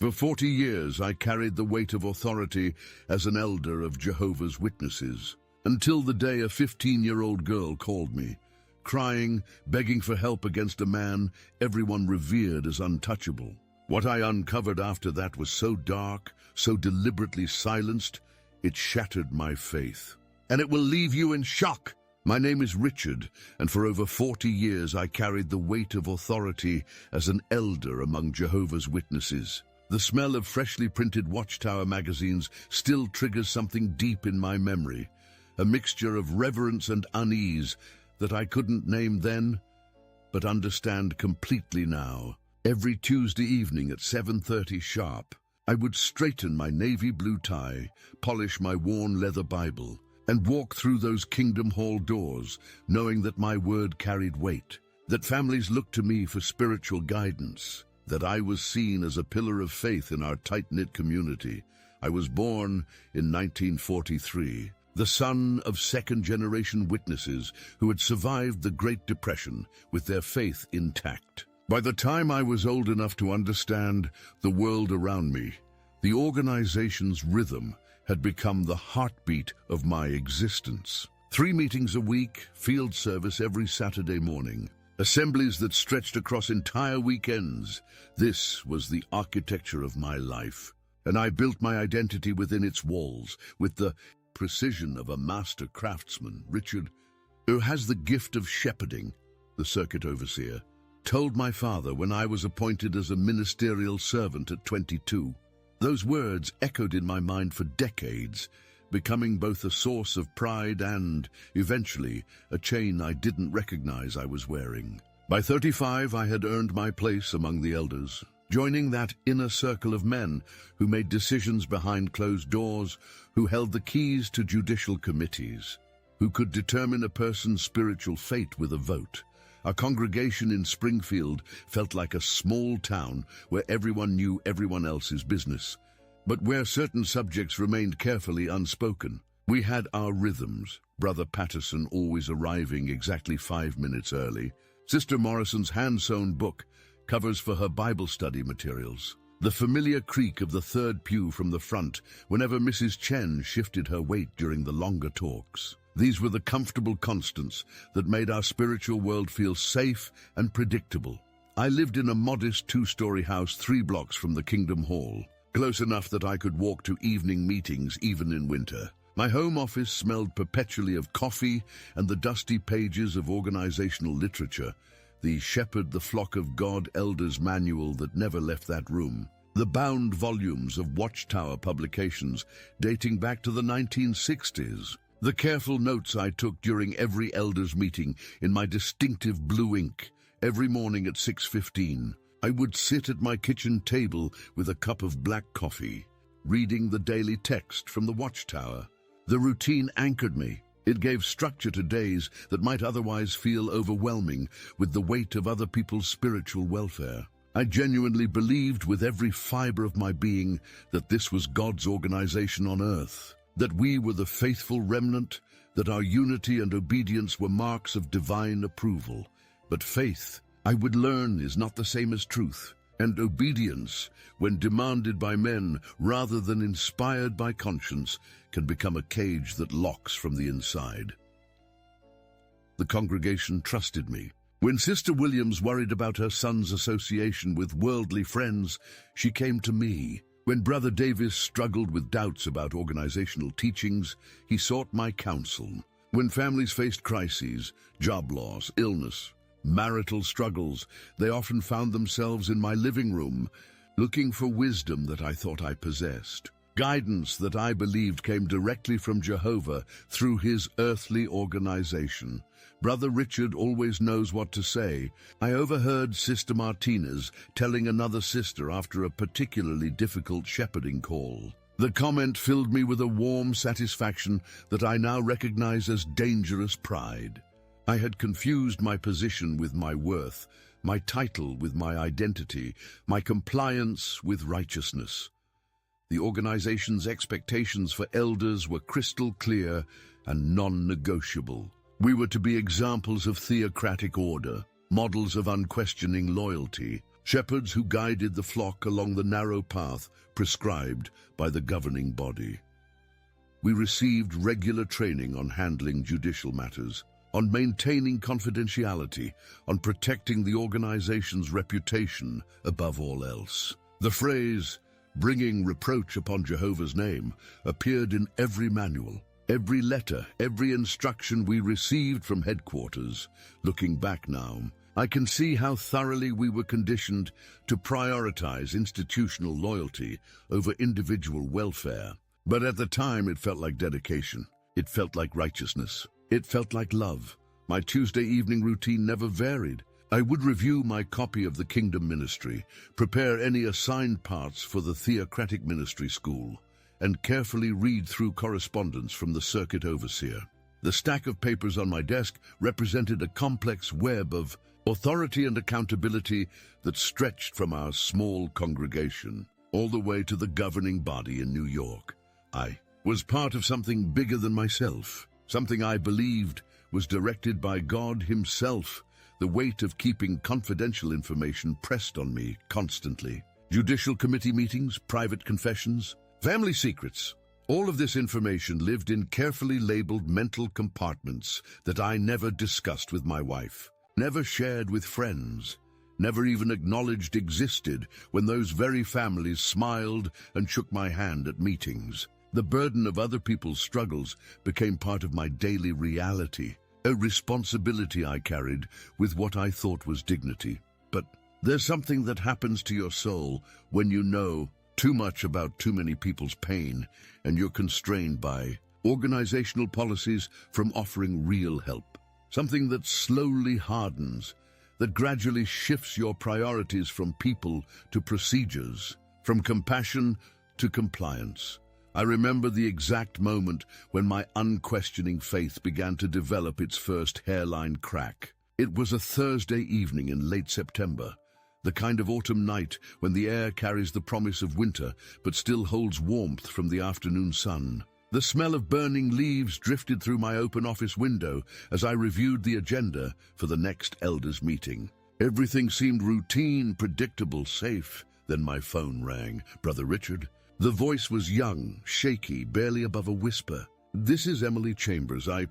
For 40 years, I carried the weight of authority as an elder of Jehovah's Witnesses, until the day a 15-year-old girl called me, crying, begging for help against a man everyone revered as untouchable. What I uncovered after that was so dark, so deliberately silenced, it shattered my faith. And it will leave you in shock. My name is Richard, and for over 40 years I carried the weight of authority as an elder among Jehovah's Witnesses. The smell of freshly printed Watchtower magazines still triggers something deep in my memory, a mixture of reverence and unease that I couldn't name then, but understand completely now. Every Tuesday evening at 7:30 sharp, I would straighten my navy blue tie, polish my worn leather Bible, and walk through those Kingdom Hall doors, knowing that my word carried weight, that families looked to me for spiritual guidance, that I was seen as a pillar of faith in our tight-knit community. I was born in 1943, the son of second-generation witnesses who had survived the Great Depression with their faith intact. By the time I was old enough to understand the world around me, the organization's rhythm had become the heartbeat of my existence. 3 meetings a week, field service every Saturday morning, assemblies that stretched across entire weekends. This was the architecture of my life, and I built my identity within its walls with the precision of a master craftsman. Richard, who has the gift of shepherding, the circuit overseer, told my father when I was appointed as a ministerial servant at 22. Those words echoed in my mind for decades, becoming both a source of pride and, eventually, a chain I didn't recognize I was wearing. By 35, I had earned my place among the elders, joining that inner circle of men who made decisions behind closed doors, who held the keys to judicial committees, who could determine a person's spiritual fate with a vote. Our congregation in Springfield felt like a small town where everyone knew everyone else's business, but where certain subjects remained carefully unspoken. We had our rhythms, Brother Patterson always arriving exactly 5 minutes early, Sister Morrison's hand-sewn book, covers for her Bible study materials, the familiar creak of the third pew from the front whenever Mrs. Chen shifted her weight during the longer talks. These were the comfortable constants that made our spiritual world feel safe and predictable. I lived in a modest 2-story house 3 blocks from the Kingdom Hall, close enough that I could walk to evening meetings even in winter. My home office smelled perpetually of coffee and the dusty pages of organizational literature, the Shepherd the Flock of God Elders manual that never left that room, the bound volumes of Watchtower publications dating back to the 1960s, the careful notes I took during every elders meeting in my distinctive blue ink. Every morning at 6:15, I would sit at my kitchen table with a cup of black coffee, reading the daily text from the Watchtower. The routine anchored me. It gave structure to days that might otherwise feel overwhelming with the weight of other people's spiritual welfare. I genuinely believed with every fiber of my being that this was God's organization on earth, that we were the faithful remnant, that our unity and obedience were marks of divine approval. But faith, I would learn, is not the same as truth, and obedience, when demanded by men rather than inspired by conscience, can become a cage that locks from the inside. The congregation trusted me. When Sister Williams worried about her son's association with worldly friends, she came to me. When Brother Davis struggled with doubts about organizational teachings, he sought my counsel. When families faced crises, job loss, illness, marital struggles, they often found themselves in my living room, looking for wisdom that I thought I possessed, guidance that I believed came directly from Jehovah through his earthly organization. Brother Richard always knows what to say. I overheard Sister Martinez telling another sister after a particularly difficult shepherding call. The comment filled me with a warm satisfaction that I now recognize as dangerous pride. I had confused my position with my worth, my title with my identity, my compliance with righteousness. The organization's expectations for elders were crystal clear and non-negotiable. We were to be examples of theocratic order, models of unquestioning loyalty. shepherds who guided the flock along the narrow path prescribed by the governing body. We received regular training on handling judicial matters, on maintaining confidentiality, on protecting the organization's reputation above all else. The phrase, "bringing reproach upon Jehovah's name," appeared in every manual, every letter, every instruction we received from headquarters. Looking back now, I can see how thoroughly we were conditioned to prioritize institutional loyalty over individual welfare. But at the time, it felt like dedication. It felt like righteousness. It felt like love. My Tuesday evening routine never varied. I would review my copy of the Kingdom Ministry, prepare any assigned parts for the Theocratic Ministry School, and carefully read through correspondence from the circuit overseer. The stack of papers on my desk represented a complex web of authority and accountability that stretched from our small congregation all the way to the governing body in New York. I was part of something bigger than myself, something I believed was directed by God Himself. The weight of keeping confidential information pressed on me constantly. Judicial committee meetings, private confessions, family secrets. All of this information lived in carefully labeled mental compartments that I never discussed with my wife, never shared with friends, never even acknowledged existed when those very families smiled and shook my hand at meetings. The burden of other people's struggles became part of my daily reality, a responsibility I carried with what I thought was dignity. But there's something that happens to your soul when you know too much about too many people's pain and you're constrained by organizational policies from offering real help. Something that slowly hardens, that gradually shifts your priorities from people to procedures, from compassion to compliance. I remember the exact moment when my unquestioning faith began to develop its first hairline crack. It was a Thursday evening in late September, the kind of autumn night when the air carries the promise of winter but still holds warmth from the afternoon sun. The smell of burning leaves drifted through my open office window as I reviewed the agenda for the next elders' meeting. Everything seemed routine, predictable, safe. Then my phone rang. "Brother Richard." The voice was young, shaky, barely above a whisper. "This is Emily Chambers. I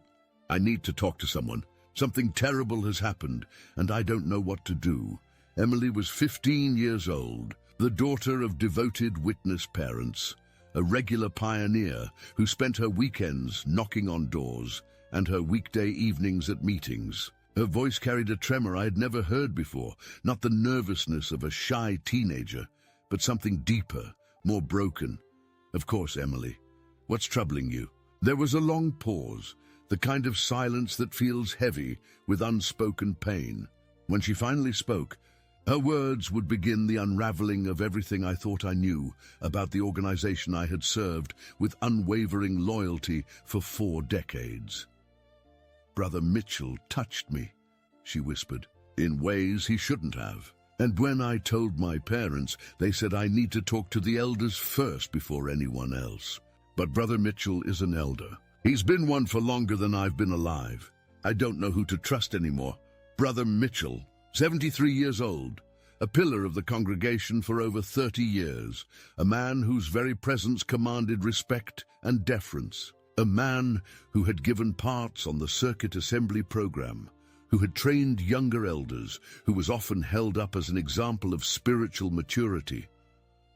need to talk to someone. Something terrible has happened, and I don't know what to do." Emily was 15 years old, the daughter of devoted witness parents, a regular pioneer who spent her weekends knocking on doors and her weekday evenings at meetings. Her voice carried a tremor I had never heard before, not the nervousness of a shy teenager, but something deeper, more broken. "Of course, Emily. What's troubling you?" There was a long pause, the kind of silence that feels heavy with unspoken pain. When she finally spoke, her words would begin the unraveling of everything I thought I knew about the organization I had served with unwavering loyalty for 4 decades. "Brother Mitchell touched me," she whispered, "in ways he shouldn't have. And when I told my parents, they said I need to talk to the elders first before anyone else. But Brother Mitchell is an elder. He's been one for longer than I've been alive. I don't know who to trust anymore. Brother Mitchell, 73 years old, a pillar of the congregation for over 30 years, a man whose very presence commanded respect and deference, a man who had given parts on the circuit assembly program, who had trained younger elders, who was often held up as an example of spiritual maturity.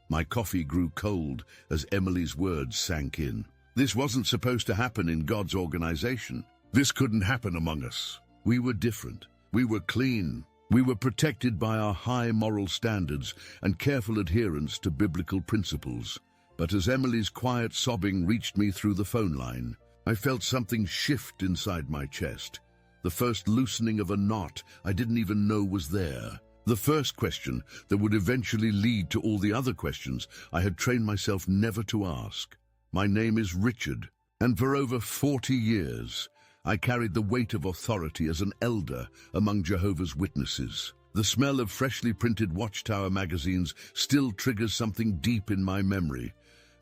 My coffee grew cold as Emily's words sank in. This wasn't supposed to happen in God's organization. This couldn't happen among us. We were different. We were clean. We were protected by our high moral standards and careful adherence to biblical principles. But as Emily's quiet sobbing reached me through the phone line, I felt something shift inside my chest. The first loosening of a knot I didn't even know was there. The first question that would eventually lead to all the other questions I had trained myself never to ask. My name is Richard, and for over 40 years, I carried the weight of authority as an elder among Jehovah's Witnesses. The smell of freshly printed Watchtower magazines still triggers something deep in my memory,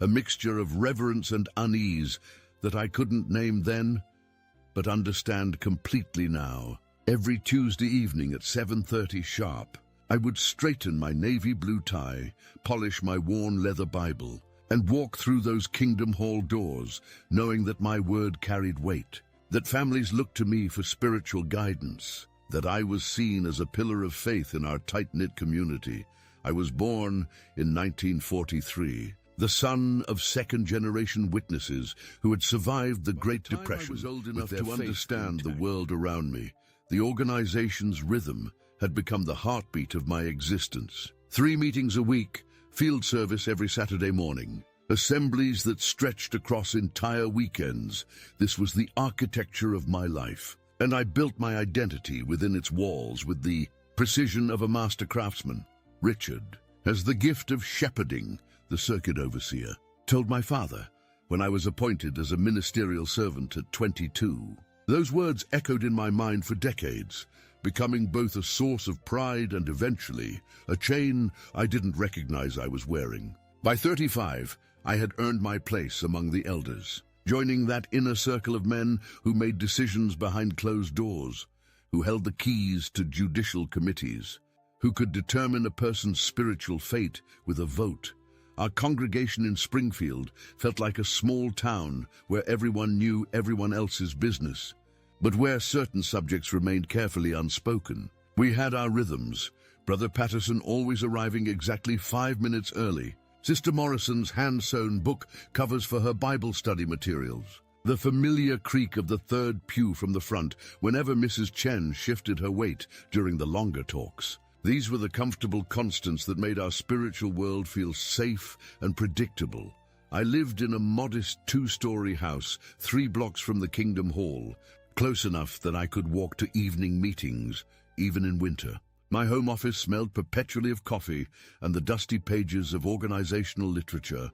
a mixture of reverence and unease that I couldn't name then, but understand completely now. Every Tuesday evening at 7:30 sharp, I would straighten my navy blue tie, polish my worn leather Bible, and walk through those Kingdom Hall doors, knowing that my word carried weight, that families looked to me for spiritual guidance, that I was seen as a pillar of faith in our tight-knit community. I was born in 1943, the son of second-generation witnesses who had survived the Great Depression. I was old enough to understand the world around me. The organization's rhythm had become the heartbeat of my existence. 3 meetings a week, field service every Saturday morning, assemblies that stretched across entire weekends. This was the architecture of my life, and I built my identity within its walls with the precision of a master craftsman. Richard has the gift of shepherding, the circuit overseer, told my father when I was appointed as a ministerial servant at 22. Those words echoed in my mind for decades, becoming both a source of pride and eventually a chain I didn't recognize I was wearing. By 35, I had earned my place among the elders, joining that inner circle of men who made decisions behind closed doors, who held the keys to judicial committees, who could determine a person's spiritual fate with a vote. Our congregation in Springfield felt like a small town where everyone knew everyone else's business, but where certain subjects remained carefully unspoken. We had our rhythms, Brother Patterson always arriving exactly 5 minutes early, Sister Morrison's hand-sewn book covers for her Bible study materials, the familiar creak of the third pew from the front whenever Mrs. Chen shifted her weight during the longer talks. These were the comfortable constants that made our spiritual world feel safe and predictable. I lived in a modest 2-story house 3 blocks from the Kingdom Hall, close enough that I could walk to evening meetings, even in winter. My home office smelled perpetually of coffee and the dusty pages of organizational literature,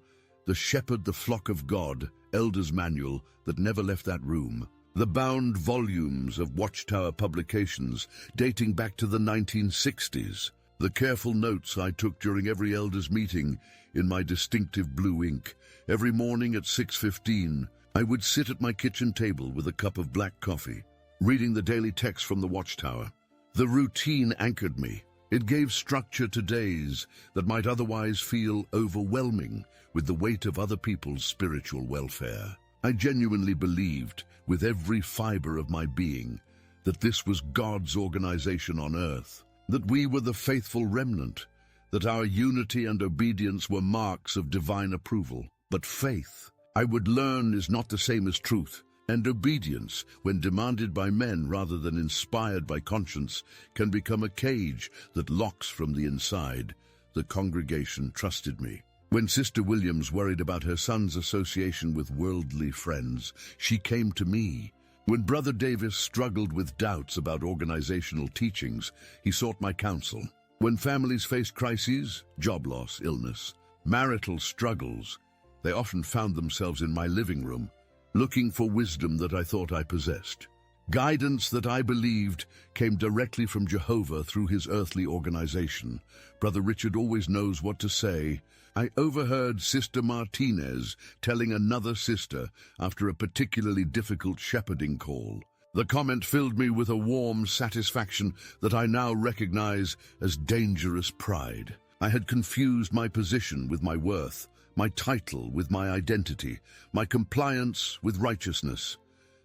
the Shepherd the Flock of God, Elder's Manual that never left that room, the bound volumes of Watchtower publications dating back to the 1960s, the careful notes I took during every elders' meeting in my distinctive blue ink. Every morning at 6:15, I would sit at my kitchen table with a cup of black coffee, reading the daily text from the Watchtower. The routine anchored me. It gave structure to days that might otherwise feel overwhelming with the weight of other people's spiritual welfare. I genuinely believed, with every fiber of my being, that this was God's organization on earth, that we were the faithful remnant, that our unity and obedience were marks of divine approval. But faith, I would learn, is not the same as truth, and obedience, when demanded by men rather than inspired by conscience, can become a cage that locks from the inside. The congregation trusted me. When Sister Williams worried about her son's association with worldly friends, she came to me. When Brother Davis struggled with doubts about organizational teachings, he sought my counsel. When families faced crises, job loss, illness, marital struggles, they often found themselves in my living room, looking for wisdom that I thought I possessed. Guidance that I believed came directly from Jehovah through his earthly organization. Brother Richard always knows what to say. I overheard Sister Martinez telling another sister after a particularly difficult shepherding call. The comment filled me with a warm satisfaction that I now recognize as dangerous pride. I had confused my position with my worth, my title with my identity, my compliance with righteousness.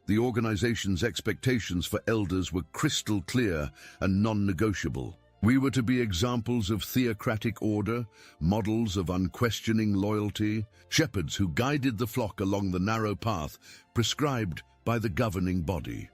The organization's expectations for elders were crystal clear and non-negotiable. We were to be examples of theocratic order, models of unquestioning loyalty, shepherds who guided the flock along the narrow path prescribed by the governing body.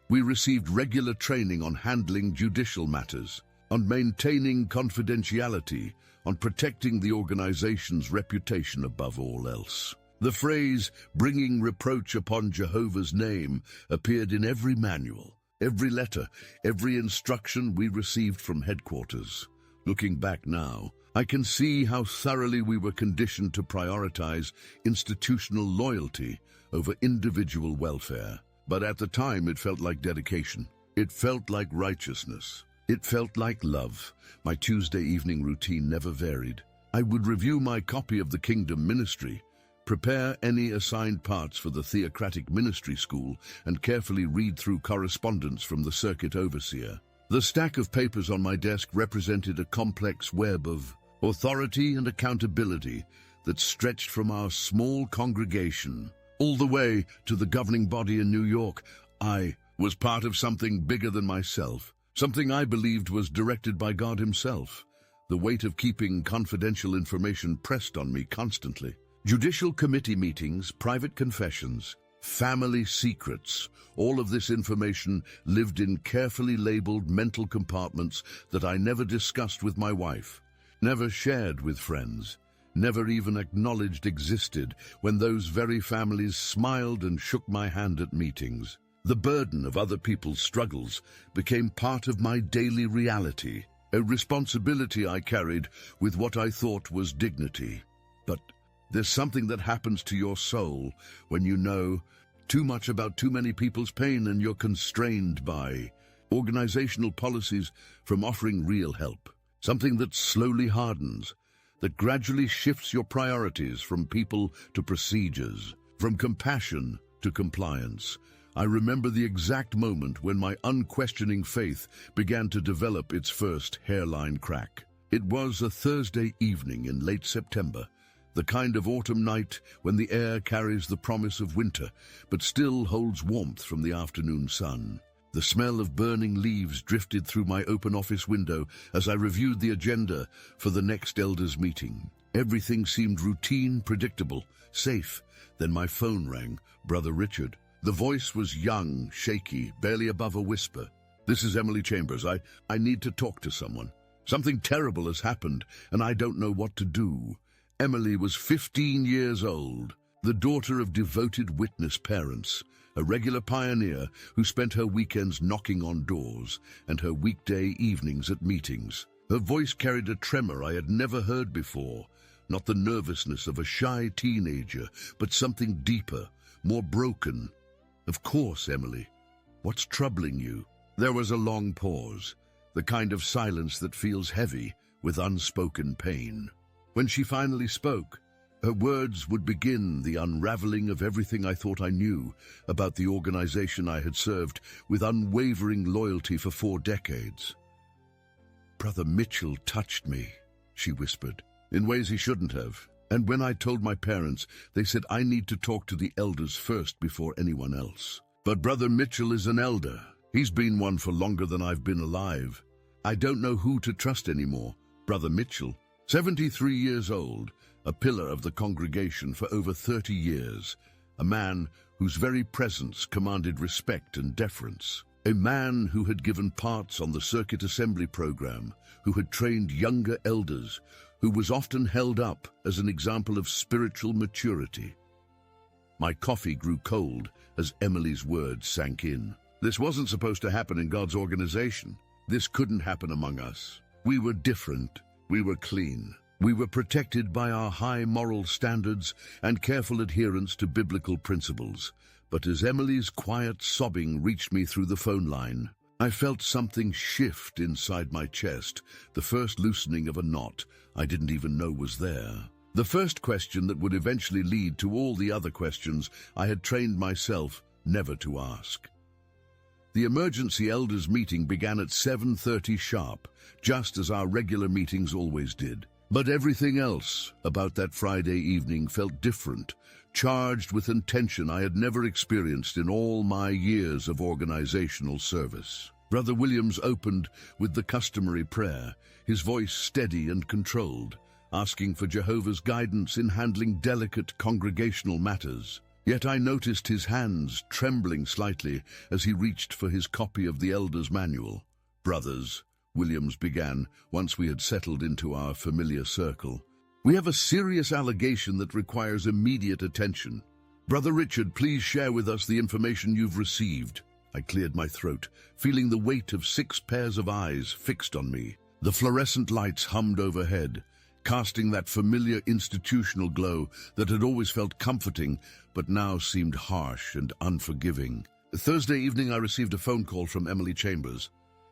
We received regular training on handling judicial matters, on maintaining confidentiality, on protecting the organization's reputation above all else. The phrase, "bringing reproach upon Jehovah's name," appeared in every manual, every letter, every instruction we received from headquarters. Looking back now, I can see how thoroughly we were conditioned to prioritize institutional loyalty over individual welfare. But at the time, it felt like dedication. It felt like righteousness. It felt like love. My Tuesday evening routine never varied. I would review my copy of the Kingdom Ministry, prepare any assigned parts for the Theocratic Ministry School, and carefully read through correspondence from the circuit overseer. The stack of papers on my desk represented a complex web of authority and accountability that stretched from our small congregation all the way to the governing body in New York. I was part of something bigger than myself, something I believed was directed by God himself. The weight of keeping confidential information pressed on me constantly. Judicial committee meetings, private confessions, family secrets, all of this information lived in carefully labeled mental compartments that I never discussed with my wife, never shared with friends, never even acknowledged existed when those very families smiled and shook my hand at meetings. The burden of other people's struggles became part of my daily reality, a responsibility I carried with what I thought was dignity. But there's something that happens to your soul when you know too much about too many people's pain and you're constrained by organizational policies from offering real help. Something that slowly hardens, that gradually shifts your priorities from people to procedures, from compassion to compliance. I remember the exact moment when my unquestioning faith began to develop its first hairline crack. It was a Thursday evening in late September, the kind of autumn night when the air carries the promise of winter, but still holds warmth from the afternoon sun. The smell of burning leaves drifted through my open office window as I reviewed the agenda for the next elders' meeting. Everything seemed routine, predictable, safe. Then my phone rang. Brother Richard. The voice was young, shaky, barely above a whisper. "This is Emily Chambers. I need to talk to someone. Something terrible has happened, and I don't know what to do." Emily was 15 years old, the daughter of devoted witness parents, a regular pioneer who spent her weekends knocking on doors and her weekday evenings at meetings. Her voice carried a tremor I had never heard before, not the nervousness of a shy teenager, but something deeper, more broken. "Of course, Emily. What's troubling you?" There was a long pause, the kind of silence that feels heavy with unspoken pain. When she finally spoke, her words would begin the unraveling of everything I thought I knew about the organization I had served with unwavering loyalty for 4 decades. "Brother Mitchell touched me," she whispered, "in ways he shouldn't have. And when I told my parents, they said I need to talk to the elders first before anyone else. But Brother Mitchell is an elder. He's been one for longer than I've been alive. I don't know who to trust anymore. Brother Mitchell, 73 years old, a pillar of the congregation for over 30 years, a man whose very presence commanded respect and deference, a man who had given parts on the circuit assembly program, who had trained younger elders, who was often held up as an example of spiritual maturity." My coffee grew cold as Emily's words sank in. This wasn't supposed to happen in God's organization. This couldn't happen among us. We were different. We were clean. We were protected by our high moral standards and careful adherence to biblical principles. But as Emily's quiet sobbing reached me through the phone line, I felt something shift inside my chest, the first loosening of a knot I didn't even know was there. The first question that would eventually lead to all the other questions I had trained myself never to ask. The emergency elders meeting began at 7:30 sharp, just as our regular meetings always did. But everything else about that Friday evening felt different, charged with intention I had never experienced in all my years of organizational service. Brother Williams opened with the customary prayer, his voice steady and controlled, asking for Jehovah's guidance in handling delicate congregational matters. Yet I noticed his hands trembling slightly as he reached for his copy of the Elder's Manual. "Brothers," Williams began, once we had settled into our familiar circle, "we have a serious allegation that requires immediate attention. Brother Richard, please share with us the information you've received." I cleared my throat, feeling the weight of 6 pairs of eyes fixed on me. The fluorescent lights hummed overhead, casting that familiar institutional glow that had always felt comforting, but now seemed harsh and unforgiving. Thursday evening, I received a phone call from Emily Chambers.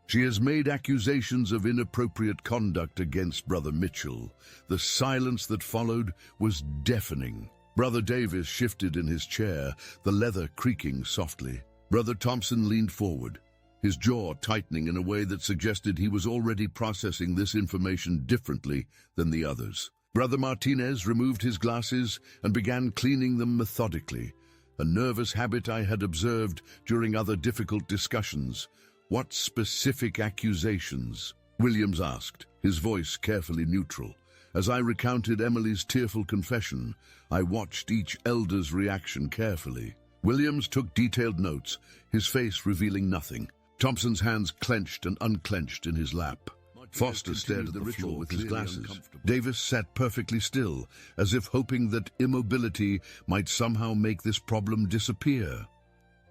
She has made accusations of inappropriate conduct against Brother Mitchell. The silence that followed was deafening. Brother Davis shifted in his chair, the leather creaking softly. Brother Thompson leaned forward, his jaw tightening in a way that suggested he was already processing this information differently than the others. Brother Martinez removed his glasses and began cleaning them methodically, a nervous habit I had observed during other difficult discussions. "What specific accusations?" Williams asked, his voice carefully neutral. As I recounted Emily's tearful confession, I watched each elder's reaction carefully. Williams took detailed notes, his face revealing nothing. Thompson's hands clenched and unclenched in his lap. Foster stared at the floor with his glasses. Davis sat perfectly still, as if hoping that immobility might somehow make this problem disappear.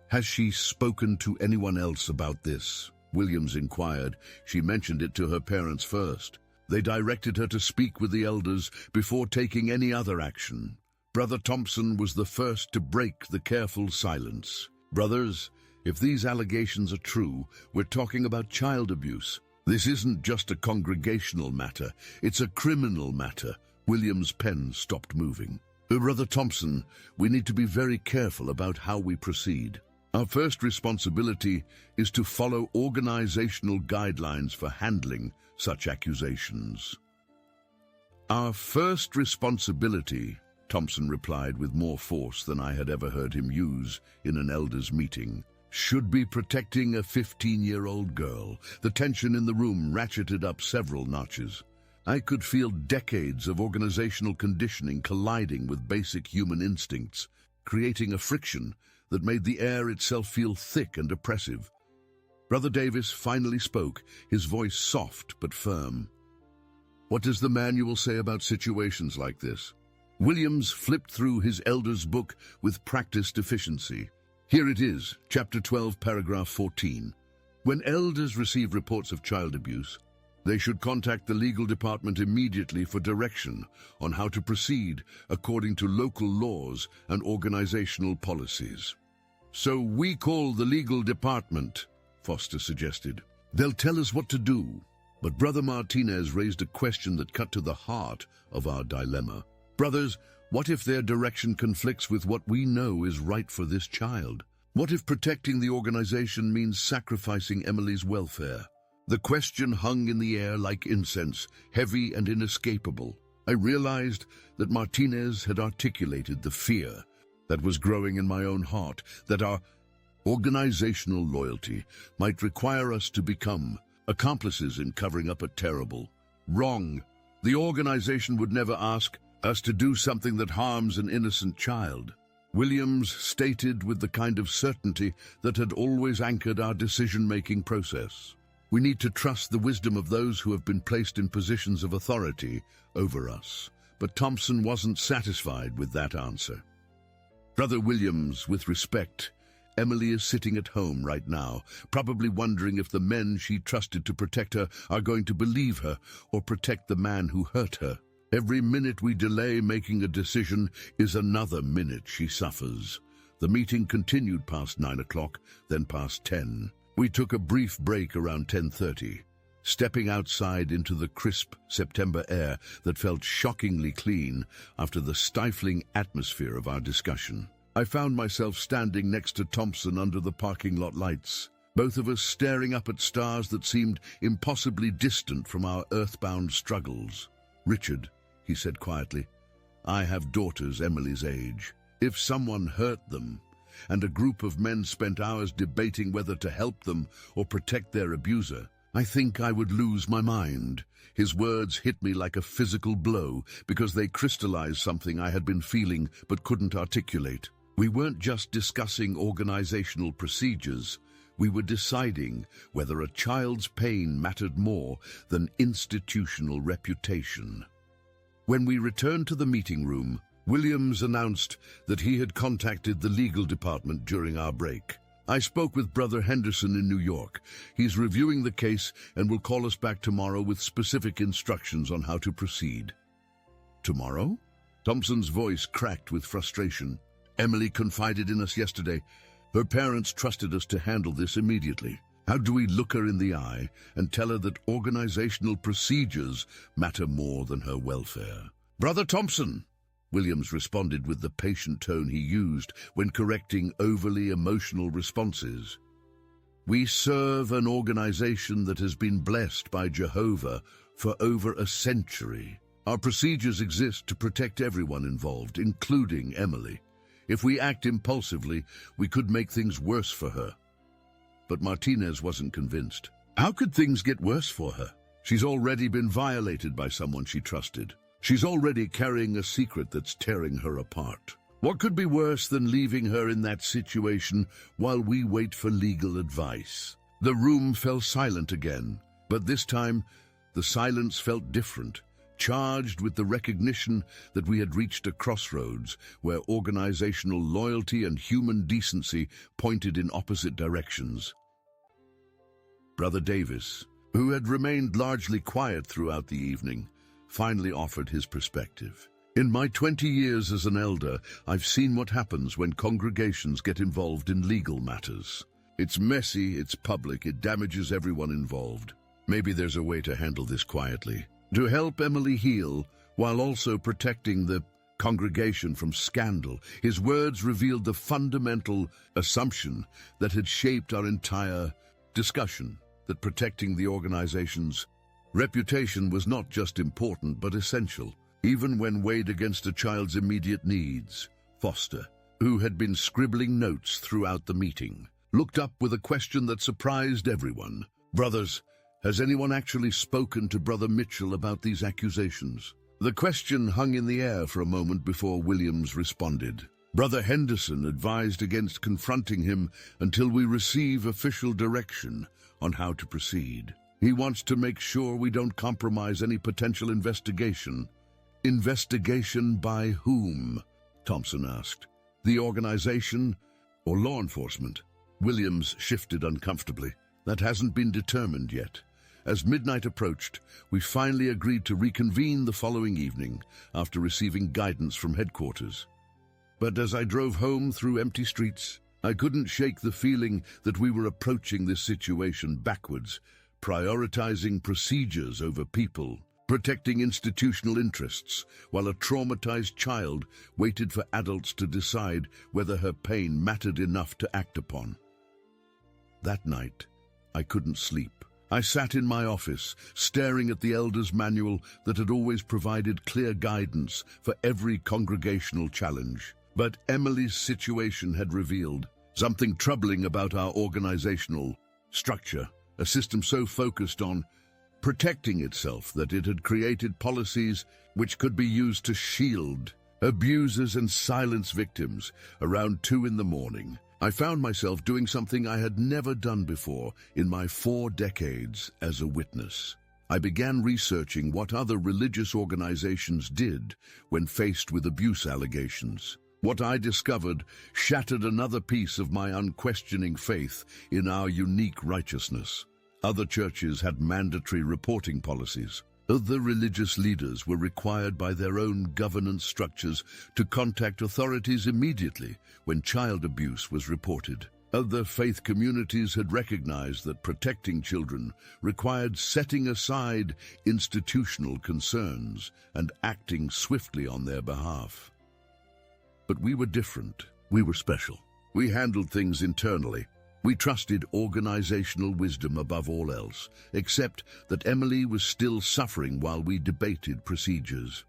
"Has she spoken to anyone else about this?" Williams inquired. "She mentioned it to her parents first. They directed her to speak with the elders before taking any other action." Brother Thompson was the first to break the careful silence. "Brothers, if these allegations are true, we're talking about child abuse. This isn't just a congregational matter, it's a criminal matter." Williams' pen stopped moving. "Brother Thompson, we need to be very careful about how we proceed. Our first responsibility is to follow organizational guidelines for handling such accusations." "Our first responsibility," Thompson replied with more force than I had ever heard him use in an elders' meeting, "should be protecting a 15-year-old girl." The tension in the room ratcheted up several notches. I could feel decades of organizational conditioning colliding with basic human instincts, creating a friction that made the air itself feel thick and oppressive. Brother Davis finally spoke, his voice soft but firm. "What does the manual say about situations like this?" Williams flipped through his elder's book with practiced efficiency. Here it is, Chapter 12, Paragraph 14. "When elders receive reports of child abuse, they should contact the legal department immediately for direction on how to proceed according to local laws and organizational policies." "So we call the legal department," Foster suggested. "They'll tell us what to do." But Brother Martinez raised a question that cut to the heart of our dilemma. "Brothers, what if their direction conflicts with what we know is right for this child? What if protecting the organization means sacrificing Emily's welfare?" The question hung in the air like incense, heavy and inescapable. I realized that Martinez had articulated the fear that was growing in my own heart, that our organizational loyalty might require us to become accomplices in covering up a terrible wrong. The organization would never ask us to do something that harms an innocent child. Williams stated with the kind of certainty that had always anchored our decision-making process. "We need to trust the wisdom of those who have been placed in positions of authority over us." But Thompson wasn't satisfied with that answer. "Brother Williams, with respect, Emily is sitting at home right now, probably wondering if the men she trusted to protect her are going to believe her or protect the man who hurt her. Every minute we delay making a decision is another minute she suffers." The meeting continued past 9 o'clock, then past 10. We took a brief break around 10:30, stepping outside into the crisp September air that felt shockingly clean after the stifling atmosphere of our discussion. I found myself standing next to Thompson under the parking lot lights, both of us staring up at stars that seemed impossibly distant from our earthbound struggles. "Richard," he said quietly, "I have daughters Emily's age. If someone hurt them, and a group of men spent hours debating whether to help them or protect their abuser, I think I would lose my mind." His words hit me like a physical blow because they crystallized something I had been feeling but couldn't articulate. We weren't just discussing organizational procedures. We were deciding whether a child's pain mattered more than institutional reputation. When we returned to the meeting room, Williams announced that he had contacted the legal department during our break. "I spoke with Brother Henderson in New York. He's reviewing the case and will call us back tomorrow with specific instructions on how to proceed." "Tomorrow?" Thompson's voice cracked with frustration. "Emily confided in us yesterday. Her parents trusted us to handle this immediately. How do we look her in the eye and tell her that organizational procedures matter more than her welfare?" "Brother Thompson," Williams responded with the patient tone he used when correcting overly emotional responses, We serve an organization that has been blessed by Jehovah for over a century. Our procedures exist to protect everyone involved, including Emily. If we act impulsively, we could make things worse for her. But Martinez wasn't convinced. How could things get worse for her? She's already been violated by someone she trusted. She's already carrying a secret that's tearing her apart. What could be worse than leaving her in that situation while we wait for legal advice? The room fell silent again, but this time the silence felt different, charged with the recognition that we had reached a crossroads where organizational loyalty and human decency pointed in opposite directions. Brother Davis, who had remained largely quiet throughout the evening, finally offered his perspective. In my 20 years as an elder, I've seen what happens when congregations get involved in legal matters. It's messy, it's public, it damages everyone involved. Maybe there's a way to handle this quietly, to help Emily heal while also protecting the congregation from scandal. His words revealed the fundamental assumption that had shaped our entire discussion, that protecting the organization's reputation was not just important but essential, even when weighed against a child's immediate needs. Foster, who had been scribbling notes throughout the meeting, looked up with a question that surprised everyone. Brothers, has anyone actually spoken to Brother Mitchell about these accusations? The question hung in the air for a moment before Williams responded. Brother Henderson advised against confronting him until we receive official direction on how to proceed. He wants to make sure we don't compromise any potential investigation. Investigation by whom? Thompson asked. The organization or law enforcement? Williams shifted uncomfortably. That hasn't been determined yet. As midnight approached, we finally agreed to reconvene the following evening after receiving guidance from headquarters. But as I drove home through empty streets, I couldn't shake the feeling that we were approaching this situation backwards, prioritizing procedures over people, protecting institutional interests, while a traumatized child waited for adults to decide whether her pain mattered enough to act upon. That night, I couldn't sleep. I sat in my office, staring at the Elders' Manual that had always provided clear guidance for every congregational challenge. But Emily's situation had revealed something troubling about our organizational structure, a system so focused on protecting itself that it had created policies which could be used to shield abusers and silence victims. Around 2 a.m, I found myself doing something I had never done before in my 4 decades as a witness. I began researching what other religious organizations did when faced with abuse allegations. What I discovered shattered another piece of my unquestioning faith in our unique righteousness. Other churches had mandatory reporting policies. Other religious leaders were required by their own governance structures to contact authorities immediately when child abuse was reported. Other faith communities had recognized that protecting children required setting aside institutional concerns and acting swiftly on their behalf. But we were different. We were special. We handled things internally. We trusted organizational wisdom above all else, except that Emily was still suffering while we debated procedures.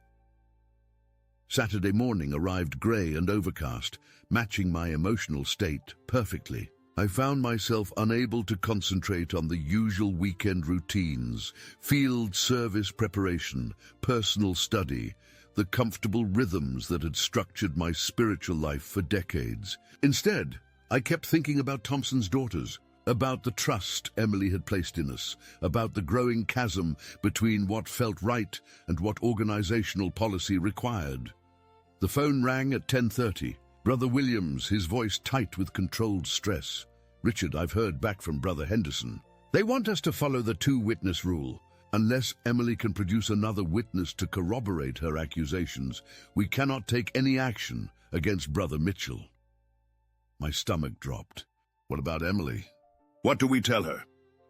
Saturday morning arrived gray and overcast, matching my emotional state perfectly. I found myself unable to concentrate on the usual weekend routines, field service preparation, personal study, the comfortable rhythms that had structured my spiritual life for decades. Instead, I kept thinking about Thompson's daughters, about the trust Emily had placed in us, about the growing chasm between what felt right and what organizational policy required. The phone rang at 10:30. Brother Williams, his voice tight with controlled stress. Richard, I've heard back from Brother Henderson. They want us to follow the 2-witness rule. Unless Emily can produce another witness to corroborate her accusations, we cannot take any action against Brother Mitchell. My stomach dropped. What about Emily? What do we tell her?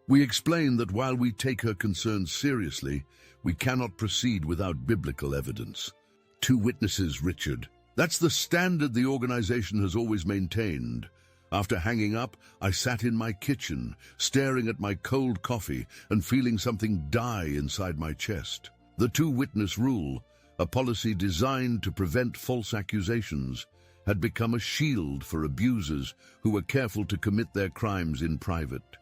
We explain that while we take her concerns seriously, we cannot proceed without biblical evidence. 2 witnesses, Richard. That's the standard the organization has always maintained. After hanging up, I sat in my kitchen, staring at my cold coffee and feeling something die inside my chest. The two-witness rule, a policy designed to prevent false accusations, had become a shield for abusers who were careful to commit their crimes in private.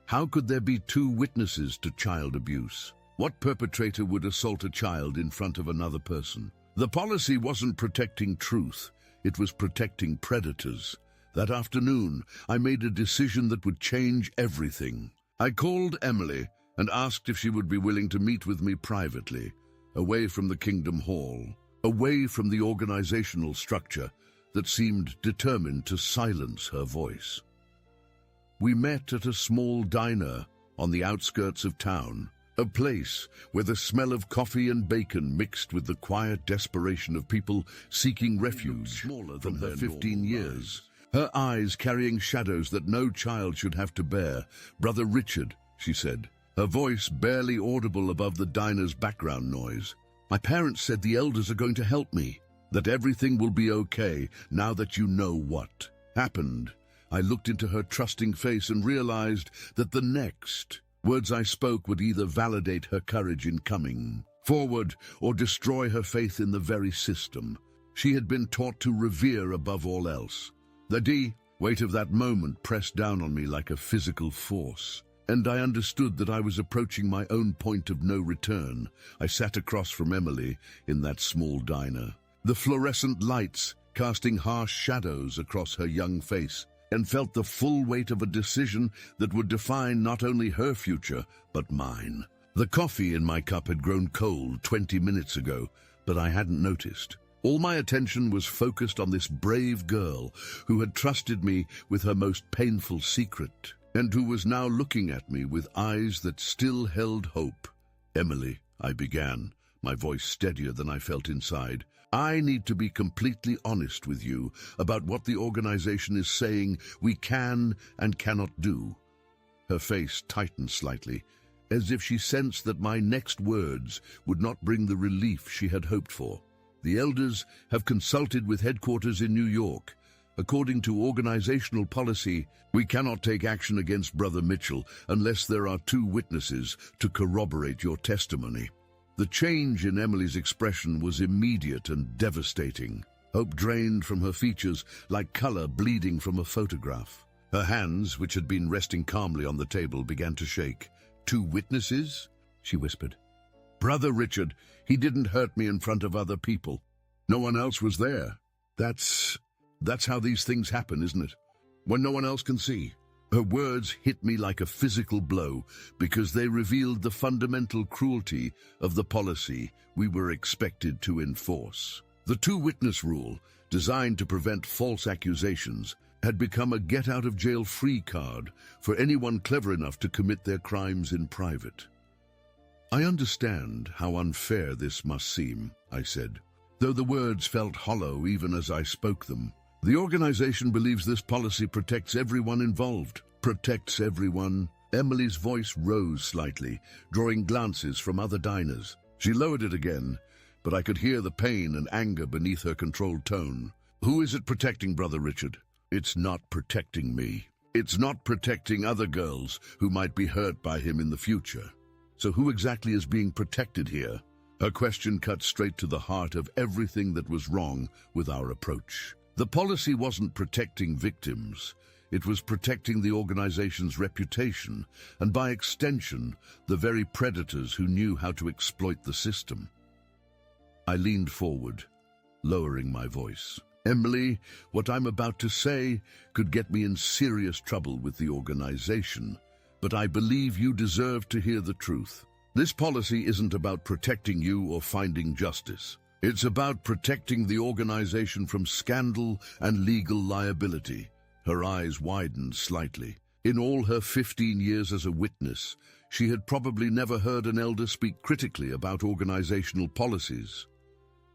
How could there be two witnesses to child abuse? What perpetrator would assault a child in front of another person? The policy wasn't protecting truth, it was protecting predators. That afternoon, I made a decision that would change everything. I called Emily and asked if she would be willing to meet with me privately, away from the Kingdom Hall, away from the organizational structure that seemed determined to silence her voice. We met at a small diner on the outskirts of town, a place where the smell of coffee and bacon mixed with the quiet desperation of people seeking refuge from her 15 years. Her eyes carrying shadows that no child should have to bear. "Brother Richard," she said, her voice barely audible above the diner's background noise. "My parents said the elders are going to help me, that everything will be okay now that you know what happened." I looked into her trusting face and realized that the next words I spoke would either validate her courage in coming forward or destroy her faith in the very system she had been taught to revere above all else. The weight of that moment pressed down on me like a physical force, and I understood that I was approaching my own point of no return. I sat across from Emily in that small diner, the fluorescent lights casting harsh shadows across her young face, and felt the full weight of a decision that would define not only her future, but mine. The coffee in my cup had grown cold 20 minutes ago, but I hadn't noticed. All my attention was focused on this brave girl who had trusted me with her most painful secret, and who was now looking at me with eyes that still held hope. "Emily," I began, my voice steadier than I felt inside, "I need to be completely honest with you about what the organization is saying we can and cannot do." Her face tightened slightly, as if she sensed that my next words would not bring the relief she had hoped for. "The elders have consulted with headquarters in New York. According to organizational policy, we cannot take action against Brother Mitchell unless there are two witnesses to corroborate your testimony." The change in Emily's expression was immediate and devastating. Hope drained from her features like color bleeding from a photograph. Her hands, which had been resting calmly on the table, began to shake. "Two witnesses?" she whispered. "Brother Richard, he didn't hurt me in front of other people. No one else was there. That's how these things happen, isn't it? When no one else can see." Her words hit me like a physical blow because they revealed the fundamental cruelty of the policy we were expected to enforce. The two-witness rule, designed to prevent false accusations, had become a get-out-of-jail-free card for anyone clever enough to commit their crimes in private. "I understand how unfair this must seem," I said, though the words felt hollow even as I spoke them. "The organization believes this policy protects everyone involved." "Protects everyone?" Emily's voice rose slightly, drawing glances from other diners. She lowered it again, but I could hear the pain and anger beneath her controlled tone. "Who is it protecting, Brother Richard?" "It's not protecting me. It's not protecting other girls who might be hurt by him in the future. So who exactly is being protected here?" Her question cut straight to the heart of everything that was wrong with our approach. The policy wasn't protecting victims. It was protecting the organization's reputation, and by extension, the very predators who knew how to exploit the system. I leaned forward, lowering my voice. "Emily, what I'm about to say could get me in serious trouble with the organization, but I believe you deserve to hear the truth. This policy isn't about protecting you or finding justice. It's about protecting the organization from scandal and legal liability." Her eyes widened slightly. In all her 15 years as a witness, she had probably never heard an elder speak critically about organizational policies.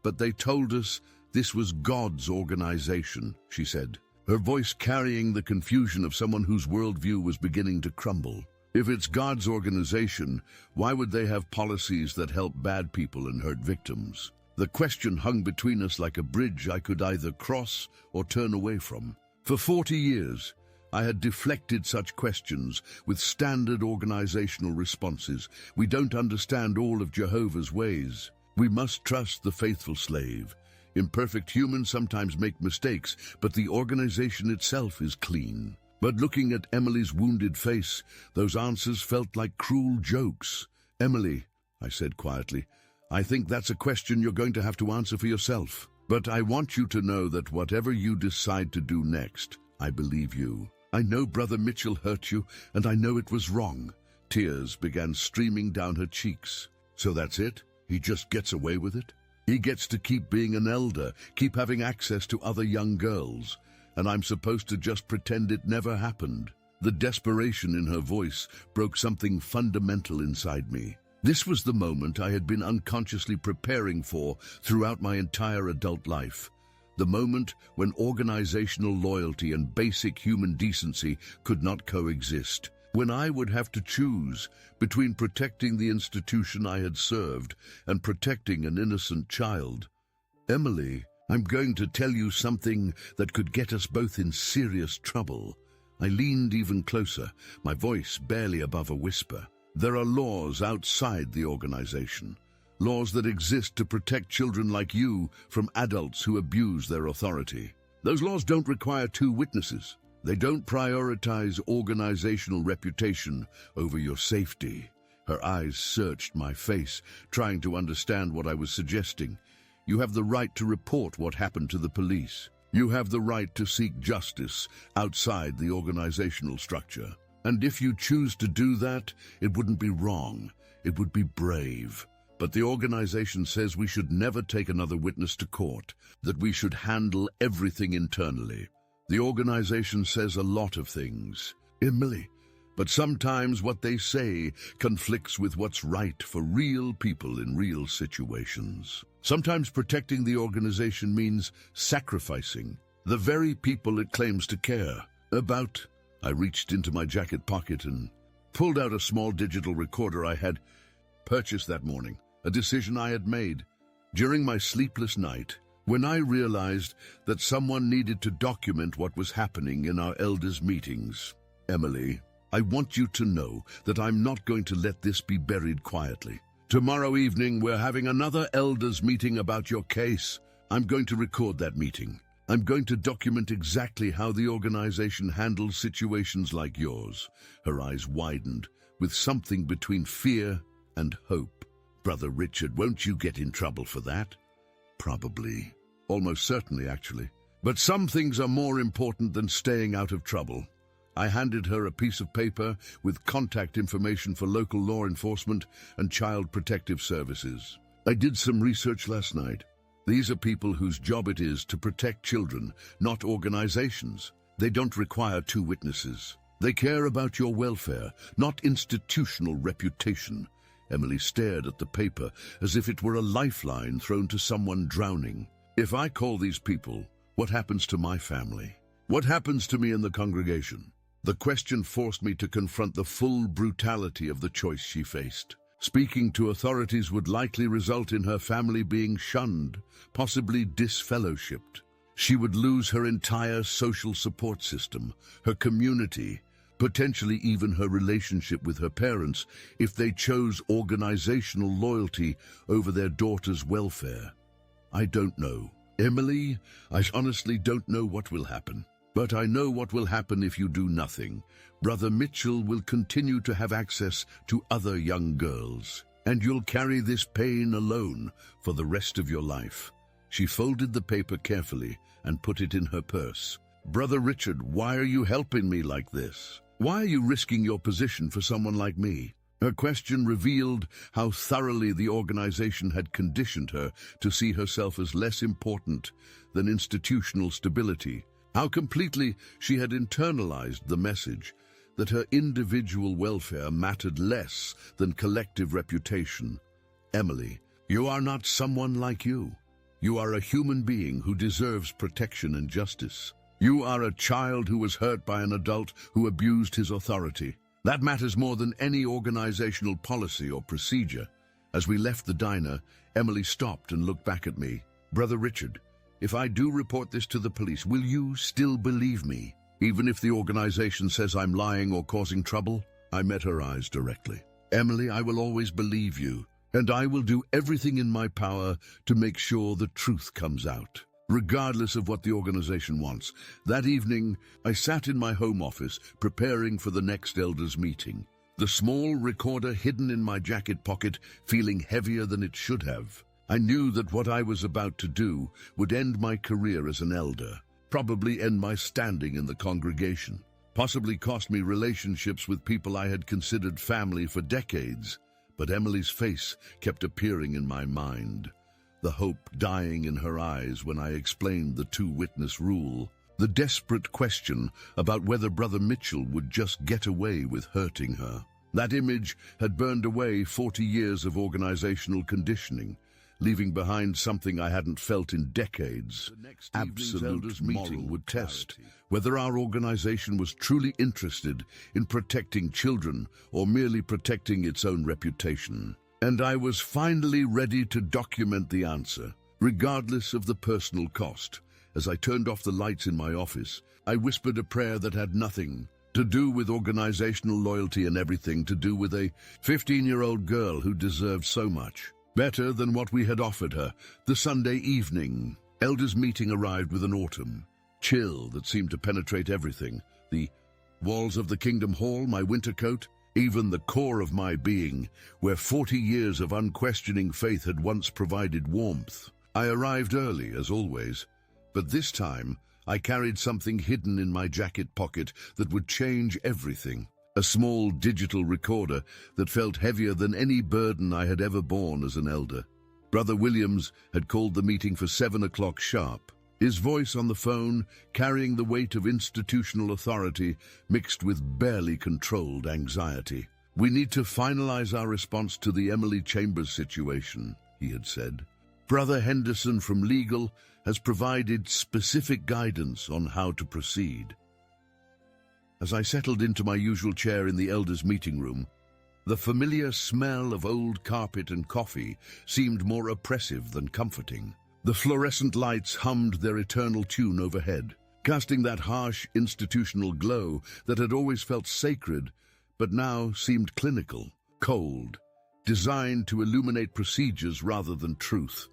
"But they told us this was God's organization," she said, her voice carrying the confusion of someone whose worldview was beginning to crumble. "If it's God's organization, why would they have policies that help bad people and hurt victims?" The question hung between us like a bridge I could either cross or turn away from. For 40 years, I had deflected such questions with standard organizational responses. We don't understand all of Jehovah's ways. We must trust the faithful slave. Imperfect humans sometimes make mistakes, but the organization itself is clean. But looking at Emily's wounded face, those answers felt like cruel jokes. "Emily," I said quietly, "I think that's a question you're going to have to answer for yourself. But I want you to know that whatever you decide to do next, I believe you. I know Brother Mitchell hurt you, and I know it was wrong." Tears began streaming down her cheeks. "So that's it? He just gets away with it? He gets to keep being an elder, keep having access to other young girls, and I'm supposed to just pretend it never happened?" The desperation in her voice broke something fundamental inside me. This was the moment I had been unconsciously preparing for throughout my entire adult life. The moment when organizational loyalty and basic human decency could not coexist. When I would have to choose between protecting the institution I had served and protecting an innocent child. "Emily, I'm going to tell you something that could get us both in serious trouble." I leaned even closer, my voice barely above a whisper. "There are laws outside the organization. Laws that exist to protect children like you from adults who abuse their authority. Those laws don't require 2 witnesses. They don't prioritize organizational reputation over your safety." Her eyes searched my face, trying to understand what I was suggesting. "You have the right to report what happened to the police. You have the right to seek justice outside the organizational structure. And if you choose to do that, it wouldn't be wrong. It would be brave. But the organization says we should never take another witness to court, that we should handle everything internally. The organization says a lot of things, Emily, but sometimes what they say conflicts with what's right for real people in real situations. Sometimes protecting the organization means sacrificing the very people it claims to care about." I reached into my jacket pocket and pulled out a small digital recorder I had purchased that morning, a decision I had made during my sleepless night, when I realized that someone needed to document what was happening in our elders' meetings. "Emily, I want you to know that I'm not going to let this be buried quietly. Tomorrow evening, we're having another elders' meeting about your case. I'm going to record that meeting. I'm going to document exactly how the organization handles situations like yours." Her eyes widened with something between fear and hope. "Brother Richard, won't you get in trouble for that?" "Probably. Almost certainly, actually. But some things are more important than staying out of trouble." I handed her a piece of paper with contact information for local law enforcement and child protective services. "I did some research last night. These are people whose job it is to protect children, not organizations. They don't require 2 witnesses. They care about your welfare, not institutional reputation." Emily stared at the paper as if it were a lifeline thrown to someone drowning. "If I call these people, what happens to my family? What happens to me in the congregation?" The question forced me to confront the full brutality of the choice she faced. Speaking to authorities would likely result in her family being shunned, possibly disfellowshipped. She would lose her entire social support system, her community, potentially even her relationship with her parents if they chose organizational loyalty over their daughter's welfare. I don't know. Emily, I honestly don't know what will happen. But I know what will happen if you do nothing. Brother Mitchell will continue to have access to other young girls, and you'll carry this pain alone for the rest of your life. She folded the paper carefully and put it in her purse. "Brother Richard, why are you helping me like this? Why are you risking your position for someone like me?" Her question revealed how thoroughly the organization had conditioned her to see herself as less important than institutional stability. How completely she had internalized the message that her individual welfare mattered less than collective reputation. "Emily, you are not someone like you. You are a human being who deserves protection and justice. You are a child who was hurt by an adult who abused his authority. That matters more than any organizational policy or procedure." As we left the diner, Emily stopped and looked back at me. "Brother Richard, If I do report this to the police, will you still believe me? Even if the organization says I'm lying or causing trouble? I met her eyes directly. Emily, I will always believe you, and I will do everything in my power to make sure the truth comes out, regardless of what the organization wants. That evening, I sat in my home office preparing for the next elders meeting. The small recorder hidden in my jacket pocket, feeling heavier than it should have. I knew that what I was about to do would end my career as an elder, probably end my standing in the congregation, possibly cost me relationships with people I had considered family for decades. But Emily's face kept appearing in my mind, the hope dying in her eyes when I explained the two-witness rule, the desperate question about whether Brother Mitchell would just get away with hurting her. That image had burned away 40 years of organizational conditioning, leaving behind something I hadn't felt in decades. Absolute moral would test whether our organization was truly interested in protecting children or merely protecting its own reputation. And I was finally ready to document the answer, regardless of the personal cost. As I turned off the lights in my office, I whispered a prayer that had nothing to do with organizational loyalty and everything to do with a 15-year-old girl who deserved so much. Better than what we had offered her. The Sunday evening, elders' meeting arrived with an autumn chill that seemed to penetrate everything. The walls of the Kingdom Hall, my winter coat, even the core of my being, where 40 years of unquestioning faith had once provided warmth. I arrived early, as always, but this time I carried something hidden in my jacket pocket that would change everything. A small digital recorder that felt heavier than any burden I had ever borne as an elder. Brother Williams had called the meeting for 7 o'clock sharp. His voice on the phone carrying the weight of institutional authority mixed with barely controlled anxiety. "We need to finalize our response to the Emily Chambers situation," he had said. "Brother Henderson from legal has provided specific guidance on how to proceed." As I settled into my usual chair in the elders' meeting room, the familiar smell of old carpet and coffee seemed more oppressive than comforting. The fluorescent lights hummed their eternal tune overhead, casting that harsh institutional glow that had always felt sacred, but now seemed clinical, cold, designed to illuminate procedures rather than truth.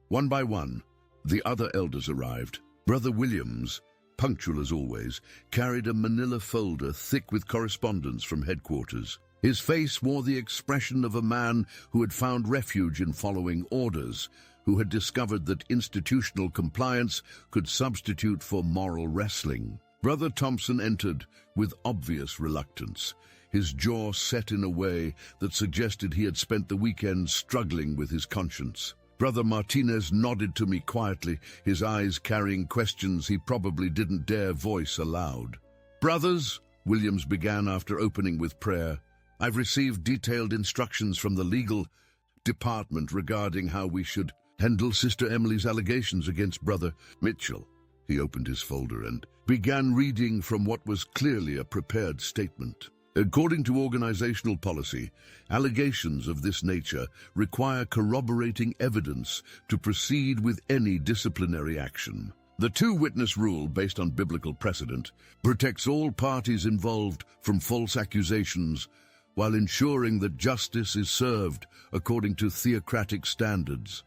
One by one, the other elders arrived. Brother Williams, punctual as always, carried a manila folder thick with correspondence from headquarters. His face wore the expression of a man who had found refuge in following orders, who had discovered that institutional compliance could substitute for moral wrestling. Brother Thompson entered with obvious reluctance, his jaw set in a way that suggested he had spent the weekend struggling with his conscience. Brother Martinez nodded to me quietly, his eyes carrying questions he probably didn't dare voice aloud. "Brothers," Williams began after opening with prayer, "I've received detailed instructions from the legal department regarding how we should handle Sister Emily's allegations against Brother Mitchell." He opened his folder and began reading from what was clearly a prepared statement. "According to organizational policy, allegations of this nature require corroborating evidence to proceed with any disciplinary action. The two-witness rule, based on biblical precedent, protects all parties involved from false accusations while ensuring that justice is served according to theocratic standards."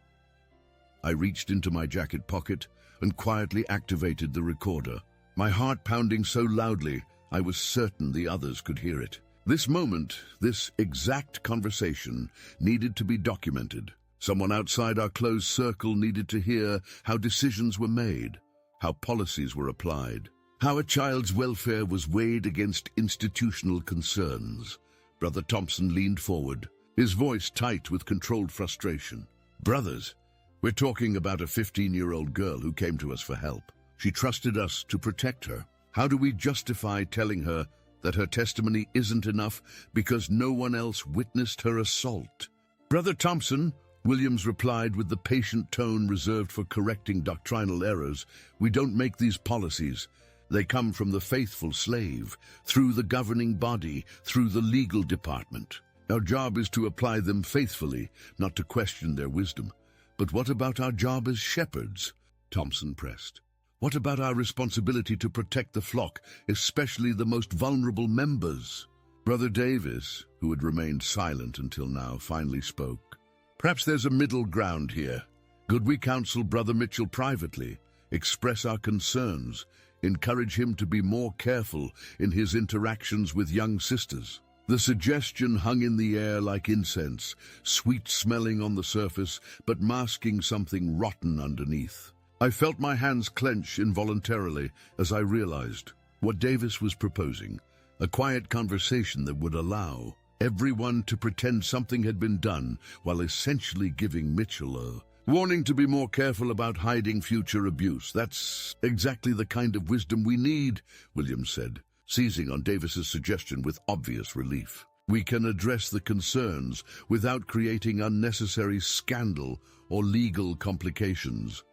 I reached into my jacket pocket and quietly activated the recorder, my heart pounding so loudly I was certain the others could hear it. This moment, this exact conversation, needed to be documented. Someone outside our closed circle needed to hear how decisions were made, how policies were applied, how a child's welfare was weighed against institutional concerns. Brother Thompson leaned forward, his voice tight with controlled frustration. "Brothers, we're talking about a 15-year-old girl who came to us for help. She trusted us to protect her. How do we justify telling her that her testimony isn't enough because no one else witnessed her assault?" "Brother Thompson," Williams replied with the patient tone reserved for correcting doctrinal errors, "we don't make these policies. They come from the faithful slave, through the governing body, through the legal department. Our job is to apply them faithfully, not to question their wisdom. But what about our job as shepherds? Thompson pressed. What about our responsibility to protect the flock, especially the most vulnerable members? Brother Davis, who had remained silent until now, finally spoke. Perhaps there's a middle ground here. Could we counsel Brother Mitchell privately, express our concerns, encourage him to be more careful in his interactions with young sisters? The suggestion hung in the air like incense, sweet-smelling on the surface, but masking something rotten underneath. I felt my hands clench involuntarily as I realized what Davis was proposing, a quiet conversation that would allow everyone to pretend something had been done while essentially giving Mitchell a warning to be more careful about hiding future abuse. That's exactly the kind of wisdom we need, Williams said, seizing on Davis's suggestion with obvious relief. We can address the concerns without creating unnecessary scandal or legal complications.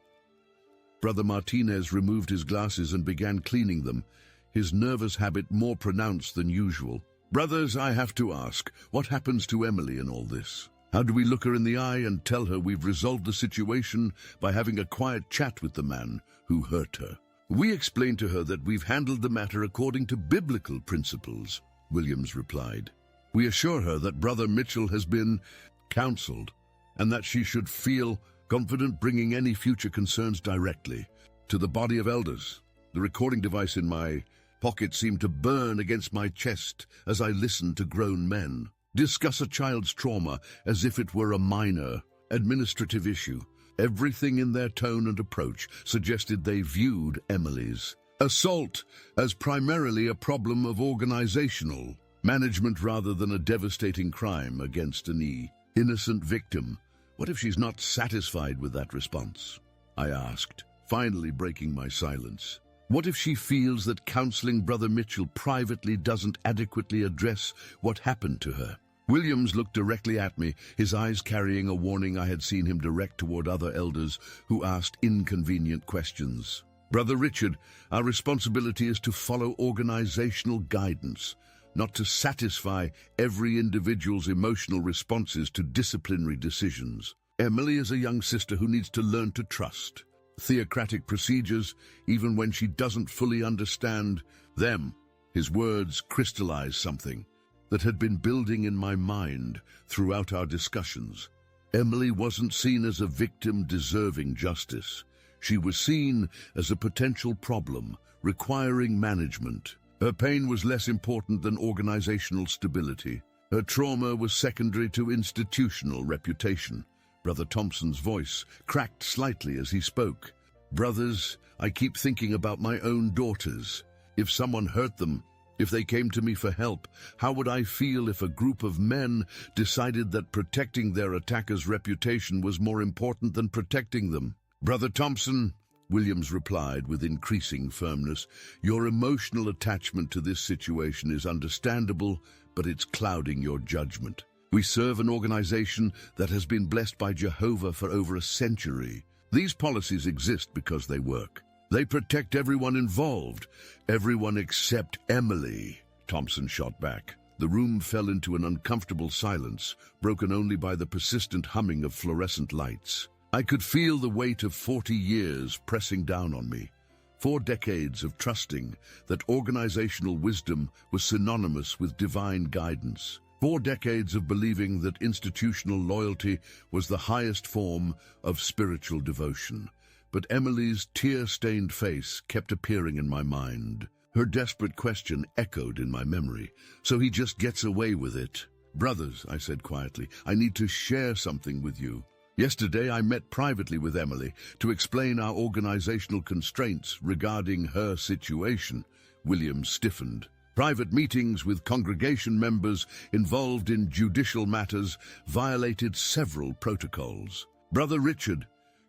Brother Martinez removed his glasses and began cleaning them, his nervous habit more pronounced than usual. Brothers, I have to ask, what happens to Emily in all this? How do we look her in the eye and tell her we've resolved the situation by having a quiet chat with the man who hurt her? We explain to her that we've handled the matter according to biblical principles, Williams replied. We assure her that Brother Mitchell has been counseled and that she should feel confident bringing any future concerns directly to the body of elders. The recording device in my pocket seemed to burn against my chest as I listened to grown men discuss a child's trauma as if it were a minor administrative issue. Everything in their tone and approach suggested they viewed Emily's assault as primarily a problem of organizational management rather than a devastating crime against an innocent victim. What if she's not satisfied with that response? I asked, finally breaking my silence. What if she feels that counseling Brother Mitchell privately doesn't adequately address what happened to her? Williams looked directly at me, his eyes carrying a warning I had seen him direct toward other elders who asked inconvenient questions. Brother Richard, our responsibility is to follow organizational guidance, not to satisfy every individual's emotional responses to disciplinary decisions. Emily is a young sister who needs to learn to trust theocratic procedures even when she doesn't fully understand them. His words crystallized something that had been building in my mind throughout our discussions. Emily wasn't seen as a victim deserving justice. She was seen as a potential problem requiring management. Her pain was less important than organizational stability. Her trauma was secondary to institutional reputation. Brother Thompson's voice cracked slightly as he spoke. Brothers, I keep thinking about my own daughters. If someone hurt them, if they came to me for help, how would I feel if a group of men decided that protecting their attacker's reputation was more important than protecting them? Brother Thompson, Williams replied with increasing firmness, your emotional attachment to this situation is understandable, but it's clouding your judgment. We serve an organization that has been blessed by Jehovah for over a century. These policies exist because they work. They protect everyone involved, everyone except Emily, Thompson shot back. The room fell into an uncomfortable silence, broken only by the persistent humming of fluorescent lights. I could feel the weight of 40 years pressing down on me. 4 decades of trusting that organizational wisdom was synonymous with divine guidance. 4 decades of believing that institutional loyalty was the highest form of spiritual devotion. But Emily's tear-stained face kept appearing in my mind. Her desperate question echoed in my memory. So he just gets away with it? Brothers, I said quietly, I need to share something with you. Yesterday I met privately with Emily to explain our organizational constraints regarding her situation. William stiffened. Private meetings with congregation members involved in judicial matters violated several protocols. Brother Richard,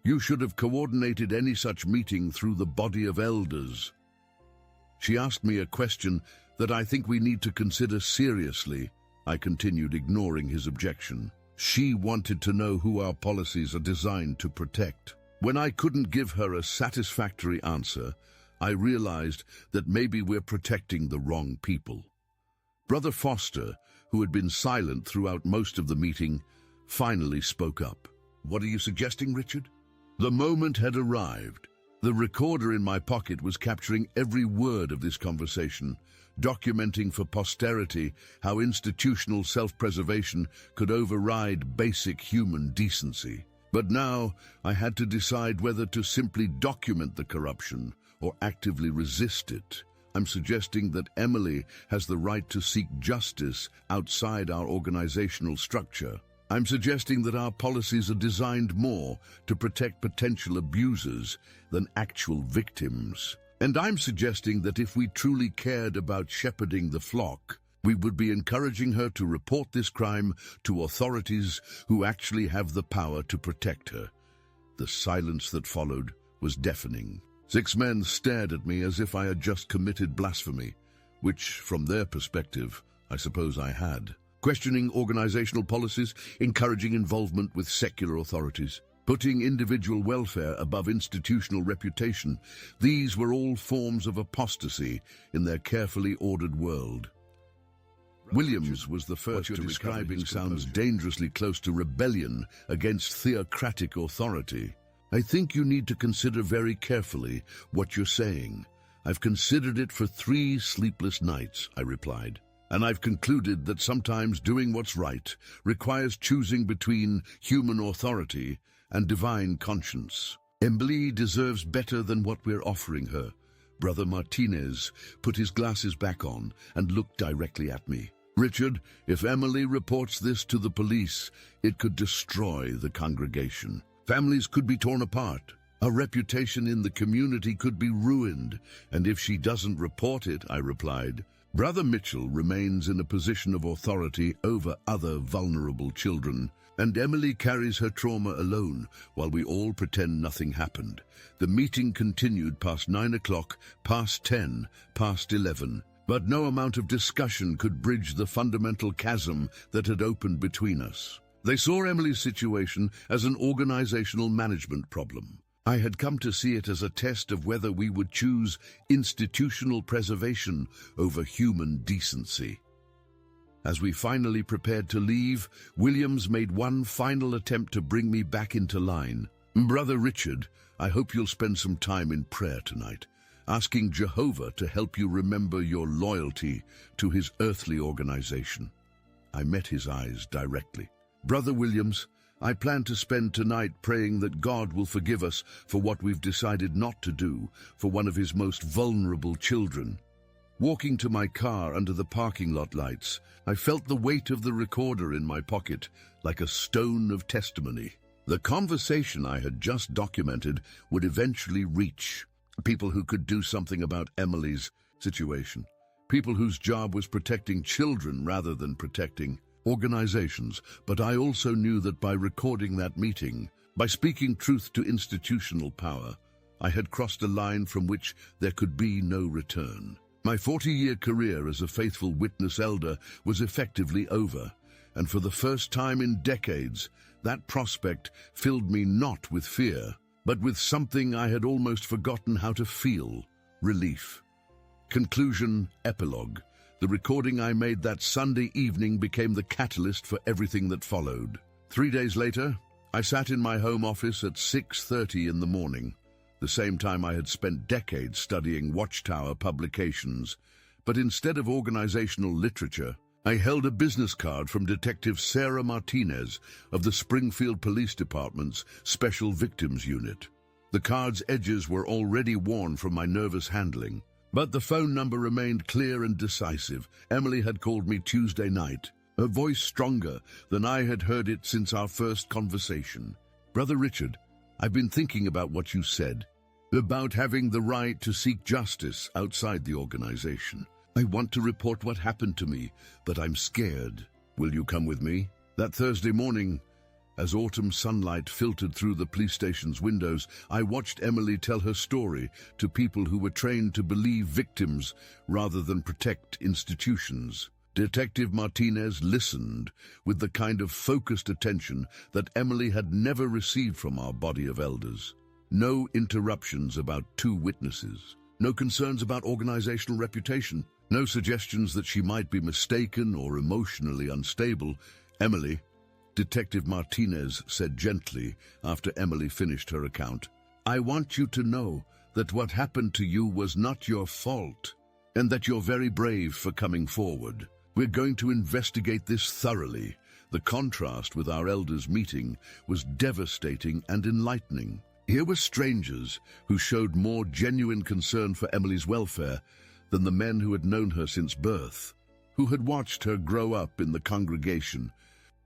you should have coordinated any such meeting through the body of elders. She asked me a question that I think we need to consider seriously. I continued, ignoring his objection. She wanted to know who our policies are designed to protect. When I couldn't give her a satisfactory answer, I realized that maybe we're protecting the wrong people. Brother Foster, who had been silent throughout most of the meeting, finally spoke up. What are you suggesting, Richard? The moment had arrived. The recorder in my pocket was capturing every word of this conversation, documenting for posterity how institutional self-preservation could override basic human decency. But now I had to decide whether to simply document the corruption or actively resist it. I'm suggesting that Emily has the right to seek justice outside our organizational structure. I'm suggesting that our policies are designed more to protect potential abusers than actual victims. And I'm suggesting that if we truly cared about shepherding the flock, we would be encouraging her to report this crime to authorities who actually have the power to protect her. The silence that followed was deafening. 6 men stared at me as if I had just committed blasphemy, which, from their perspective, I suppose I had. Questioning organizational policies, encouraging involvement with secular authorities, putting individual welfare above institutional reputation, these were all forms of apostasy in their carefully ordered world. Williams was the first to describing sounds dangerously close to rebellion against theocratic authority. I think you need to consider very carefully what you're saying. I've considered it for 3 sleepless nights, I replied. And I've concluded that sometimes doing what's right requires choosing between human authority and divine conscience. Emily deserves better than what we're offering her. Brother Martinez put his glasses back on and looked directly at me. Richard, if Emily reports this to the police, it could destroy the congregation. Families could be torn apart. Her reputation in the community could be ruined. And if she doesn't report it, I replied, Brother Mitchell remains in a position of authority over other vulnerable children, and Emily carries her trauma alone while we all pretend nothing happened. The meeting continued past 9 o'clock, past 10, past 11, but no amount of discussion could bridge the fundamental chasm that had opened between us. They saw Emily's situation as an organizational management problem. I had come to see it as a test of whether we would choose institutional preservation over human decency. As we finally prepared to leave, Williams made one final attempt to bring me back into line. Brother Richard, I hope you'll spend some time in prayer tonight, asking Jehovah to help you remember your loyalty to his earthly organization. I met his eyes directly. Brother Williams, I plan to spend tonight praying that God will forgive us for what we've decided not to do for one of his most vulnerable children. Walking to my car under the parking lot lights, I felt the weight of the recorder in my pocket like a stone of testimony. The conversation I had just documented would eventually reach people who could do something about Emily's situation, people whose job was protecting children rather than protecting organizations. But I also knew that by recording that meeting, by speaking truth to institutional power, I had crossed a line from which there could be no return. My 40-year career as a faithful witness elder was effectively over, and for the first time in decades, that prospect filled me not with fear, but with something I had almost forgotten how to feel: relief. Conclusion, epilogue. The recording I made that Sunday evening became the catalyst for everything that followed. 3 days later, I sat in my home office at 6:30 in the morning, the same time I had spent decades studying Watchtower publications. But instead of organizational literature, I held a business card from Detective Sarah Martinez of the Springfield Police Department's Special Victims Unit. The card's edges were already worn from my nervous handling, but the phone number remained clear and decisive. Emily had called me Tuesday night, her voice stronger than I had heard it since our first conversation. Brother Richard, I've been thinking about what you said, about having the right to seek justice outside the organization. I want to report what happened to me, but I'm scared. Will you come with me? That Thursday morning, as autumn sunlight filtered through the police station's windows, I watched Emily tell her story to people who were trained to believe victims rather than protect institutions. Detective Martinez listened with the kind of focused attention that Emily had never received from our body of elders. No interruptions about 2 witnesses. No concerns about organizational reputation. No suggestions that she might be mistaken or emotionally unstable. Emily, Detective Martinez said gently after Emily finished her account, I want you to know that what happened to you was not your fault, and that you're very brave for coming forward. We're going to investigate this thoroughly. The contrast with our elders' meeting was devastating and enlightening. Here were strangers who showed more genuine concern for Emily's welfare than the men who had known her since birth, who had watched her grow up in the congregation,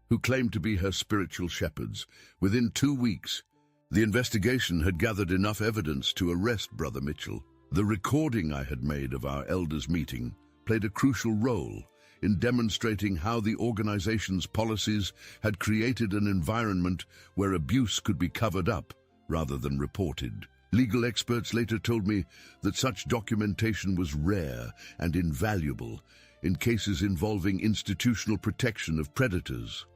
who claimed to be her spiritual shepherds. Within 2 weeks, the investigation had gathered enough evidence to arrest Brother Mitchell. The recording I had made of our elders' meeting played a crucial role in demonstrating how the organization's policies had created an environment where abuse could be covered up rather than reported. Legal experts later told me that such documentation was rare and invaluable in cases involving institutional protection of predators.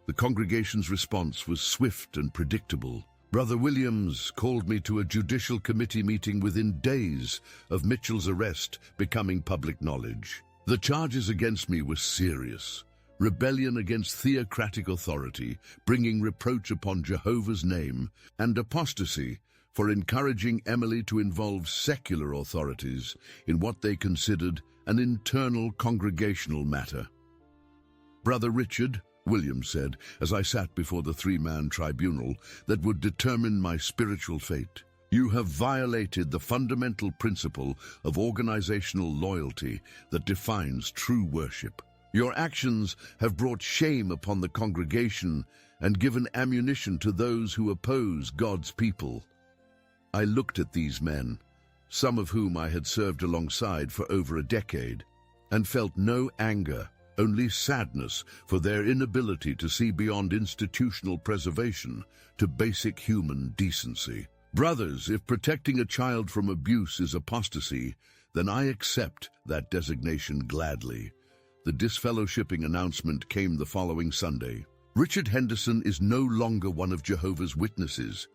The congregation's response was swift and predictable. Brother Williams called me to a judicial committee meeting within days of Mitchell's arrest becoming public knowledge. The charges against me were serious. Rebellion against theocratic authority, bringing reproach upon Jehovah's name, and apostasy for encouraging Emily to involve secular authorities in what they considered an internal congregational matter. Brother Richard, Williams said, as I sat before the 3-man tribunal that would determine my spiritual fate, you have violated the fundamental principle of organizational loyalty that defines true worship. Your actions have brought shame upon the congregation and given ammunition to those who oppose God's people. I looked at these men, some of whom I had served alongside for over a decade, and felt no anger, only sadness for their inability to see beyond institutional preservation to basic human decency. Brothers, if protecting a child from abuse is apostasy, then I accept that designation gladly. The disfellowshipping announcement came the following Sunday. Richard Henderson is no longer one of Jehovah's Witnesses.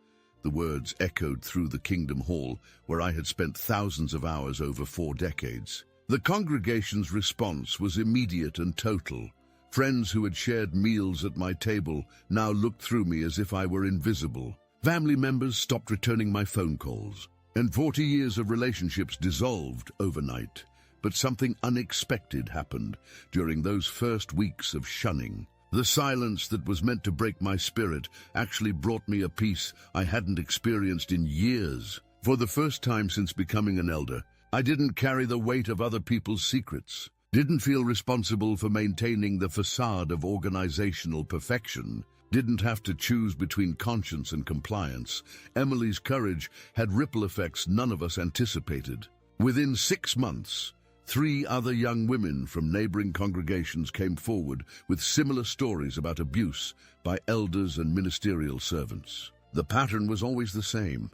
The words echoed through the Kingdom Hall, where I had spent thousands of hours over 4 decades. The congregation's response was immediate and total. Friends who had shared meals at my table now looked through me as if I were invisible. Family members stopped returning my phone calls, and 40 years of relationships dissolved overnight. But something unexpected happened during those first weeks of shunning. The silence that was meant to break my spirit actually brought me a peace I hadn't experienced in years. For the first time since becoming an elder, I didn't carry the weight of other people's secrets, didn't feel responsible for maintaining the facade of organizational perfection, didn't have to choose between conscience and compliance. Emily's courage had ripple effects none of us anticipated. Within 6 months, 3 other young women from neighboring congregations came forward with similar stories about abuse by elders and ministerial servants. The pattern was always the same: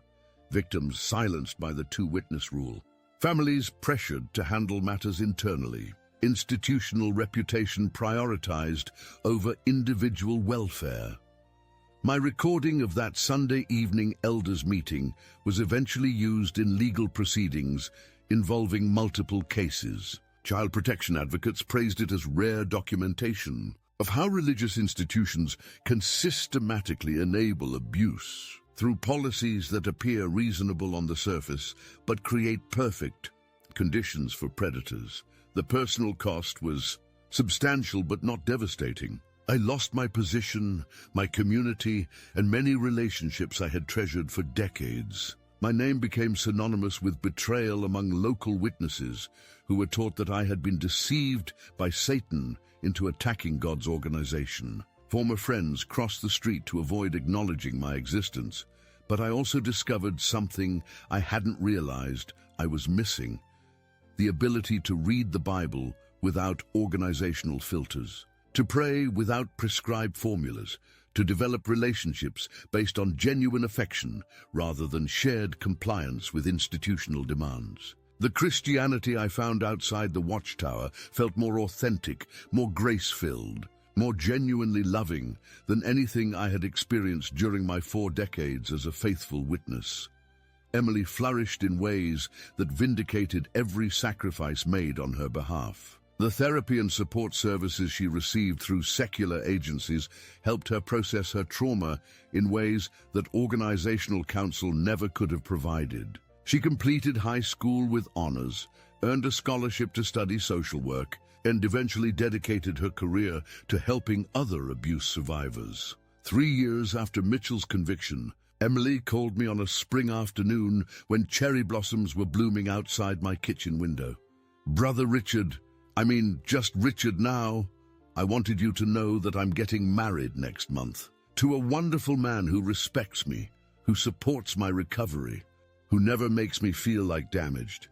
victims silenced by the 2-witness rule. Families pressured to handle matters internally. Institutional reputation prioritized over individual welfare. My recording of that Sunday evening elders' meeting was eventually used in legal proceedings involving multiple cases. Child protection advocates praised it as rare documentation of how religious institutions can systematically enable abuse through policies that appear reasonable on the surface but create perfect conditions for predators. The personal cost was substantial but not devastating. I lost my position, my community, and many relationships I had treasured for decades. My name became synonymous with betrayal among local witnesses who were taught that I had been deceived by Satan into attacking God's organization. Former friends crossed the street to avoid acknowledging my existence, but I also discovered something I hadn't realized I was missing: the ability to read the Bible without organizational filters, to pray without prescribed formulas, to develop relationships based on genuine affection rather than shared compliance with institutional demands. The Christianity I found outside the Watchtower felt more authentic, more grace-filled, more genuinely loving than anything I had experienced during my 4 decades as a faithful witness. Emily flourished in ways that vindicated every sacrifice made on her behalf. The therapy and support services she received through secular agencies helped her process her trauma in ways that organizational counsel never could have provided. She completed high school with honors, earned a scholarship to study social work, and eventually dedicated her career to helping other abuse survivors. 3 years after Mitchell's conviction, Emily called me on a spring afternoon when cherry blossoms were blooming outside my kitchen window. "Brother Richard, just Richard now, I wanted you to know that I'm getting married next month. To a wonderful man who respects me, who supports my recovery, who never makes me feel like damaged.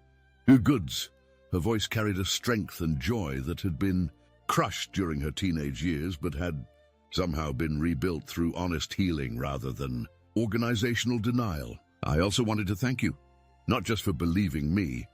Who goods?" Her voice carried a strength and joy that had been crushed during her teenage years, but had somehow been rebuilt through honest healing rather than organizational denial. "I also wanted to thank you, not just for believing me,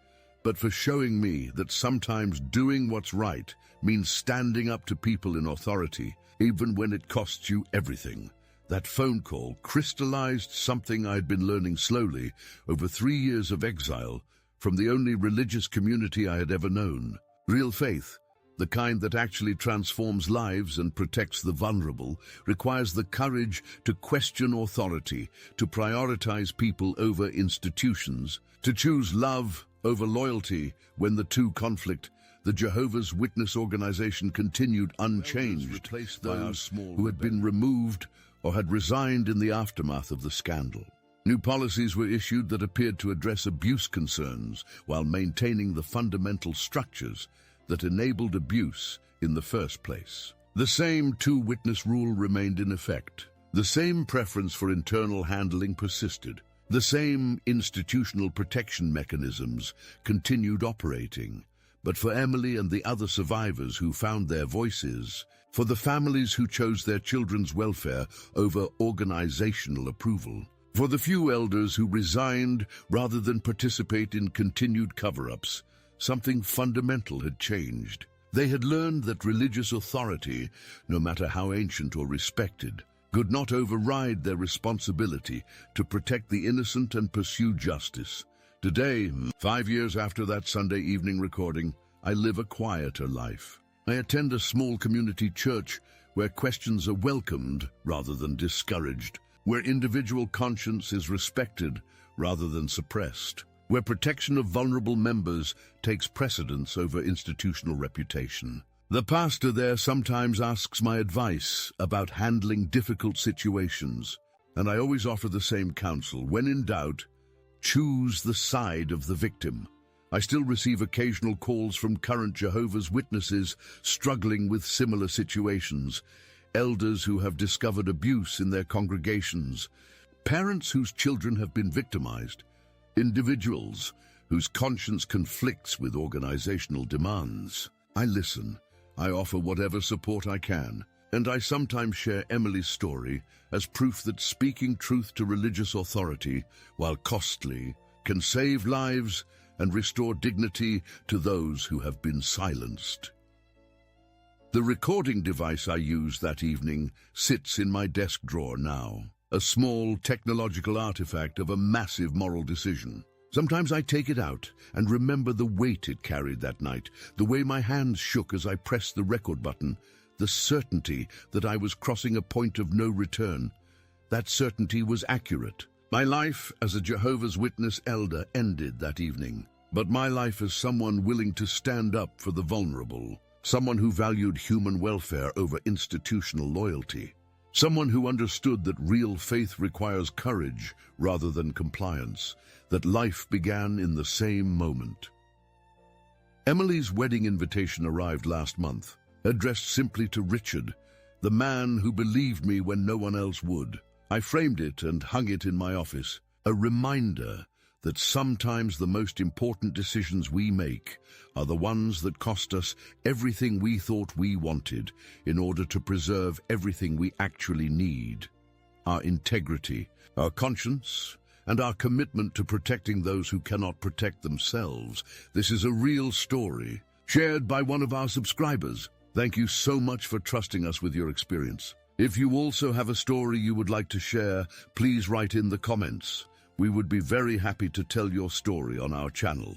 but for showing me that sometimes doing what's right means standing up to people in authority, even when it costs you everything." That phone call crystallized something I'd been learning slowly over 3 years of exile from the only religious community I had ever known. Real faith, the kind that actually transforms lives and protects the vulnerable, requires the courage to question authority, to prioritize people over institutions, to choose love over loyalty when the two conflict. The Jehovah's Witness organization continued unchanged, those who had been removed or had resigned in the aftermath of the scandal. New policies were issued that appeared to address abuse concerns while maintaining the fundamental structures that enabled abuse in the first place. The same two-witness rule remained in effect. The same preference for internal handling persisted. The same institutional protection mechanisms continued operating. But for Emily and the other survivors who found their voices, for the families who chose their children's welfare over organizational approval, for the few elders who resigned rather than participate in continued cover-ups, something fundamental had changed. They had learned that religious authority, no matter how ancient or respected, could not override their responsibility to protect the innocent and pursue justice. Today, 5 years after that Sunday evening recording, I live a quieter life. I attend a small community church where questions are welcomed rather than discouraged, where individual conscience is respected rather than suppressed, where protection of vulnerable members takes precedence over institutional reputation. The pastor there sometimes asks my advice about handling difficult situations, and I always offer the same counsel. When in doubt, choose the side of the victim. I still receive occasional calls from current Jehovah's Witnesses struggling with similar situations, elders who have discovered abuse in their congregations, parents whose children have been victimized, individuals whose conscience conflicts with organizational demands. I listen, I offer whatever support I can, and I sometimes share Emily's story as proof that speaking truth to religious authority, while costly, can save lives and restore dignity to those who have been silenced. The recording device I used that evening sits in my desk drawer now, a small technological artifact of a massive moral decision. Sometimes I take it out and remember the weight it carried that night, the way my hands shook as I pressed the record button, the certainty that I was crossing a point of no return. That certainty was accurate. My life as a Jehovah's Witness elder ended that evening, but my life as someone willing to stand up for the vulnerable, someone who valued human welfare over institutional loyalty, someone who understood that real faith requires courage rather than compliance, that life began in the same moment. Emily's wedding invitation arrived last month, addressed simply to Richard, the man who believed me when no one else would. I framed it and hung it in my office, a reminder that sometimes the most important decisions we make are the ones that cost us everything we thought we wanted in order to preserve everything we actually need. Our integrity, our conscience, and our commitment to protecting those who cannot protect themselves. This is a real story, shared by one of our subscribers. Thank you so much for trusting us with your experience. If you also have a story you would like to share, please write in the comments. We would be very happy to tell your story on our channel.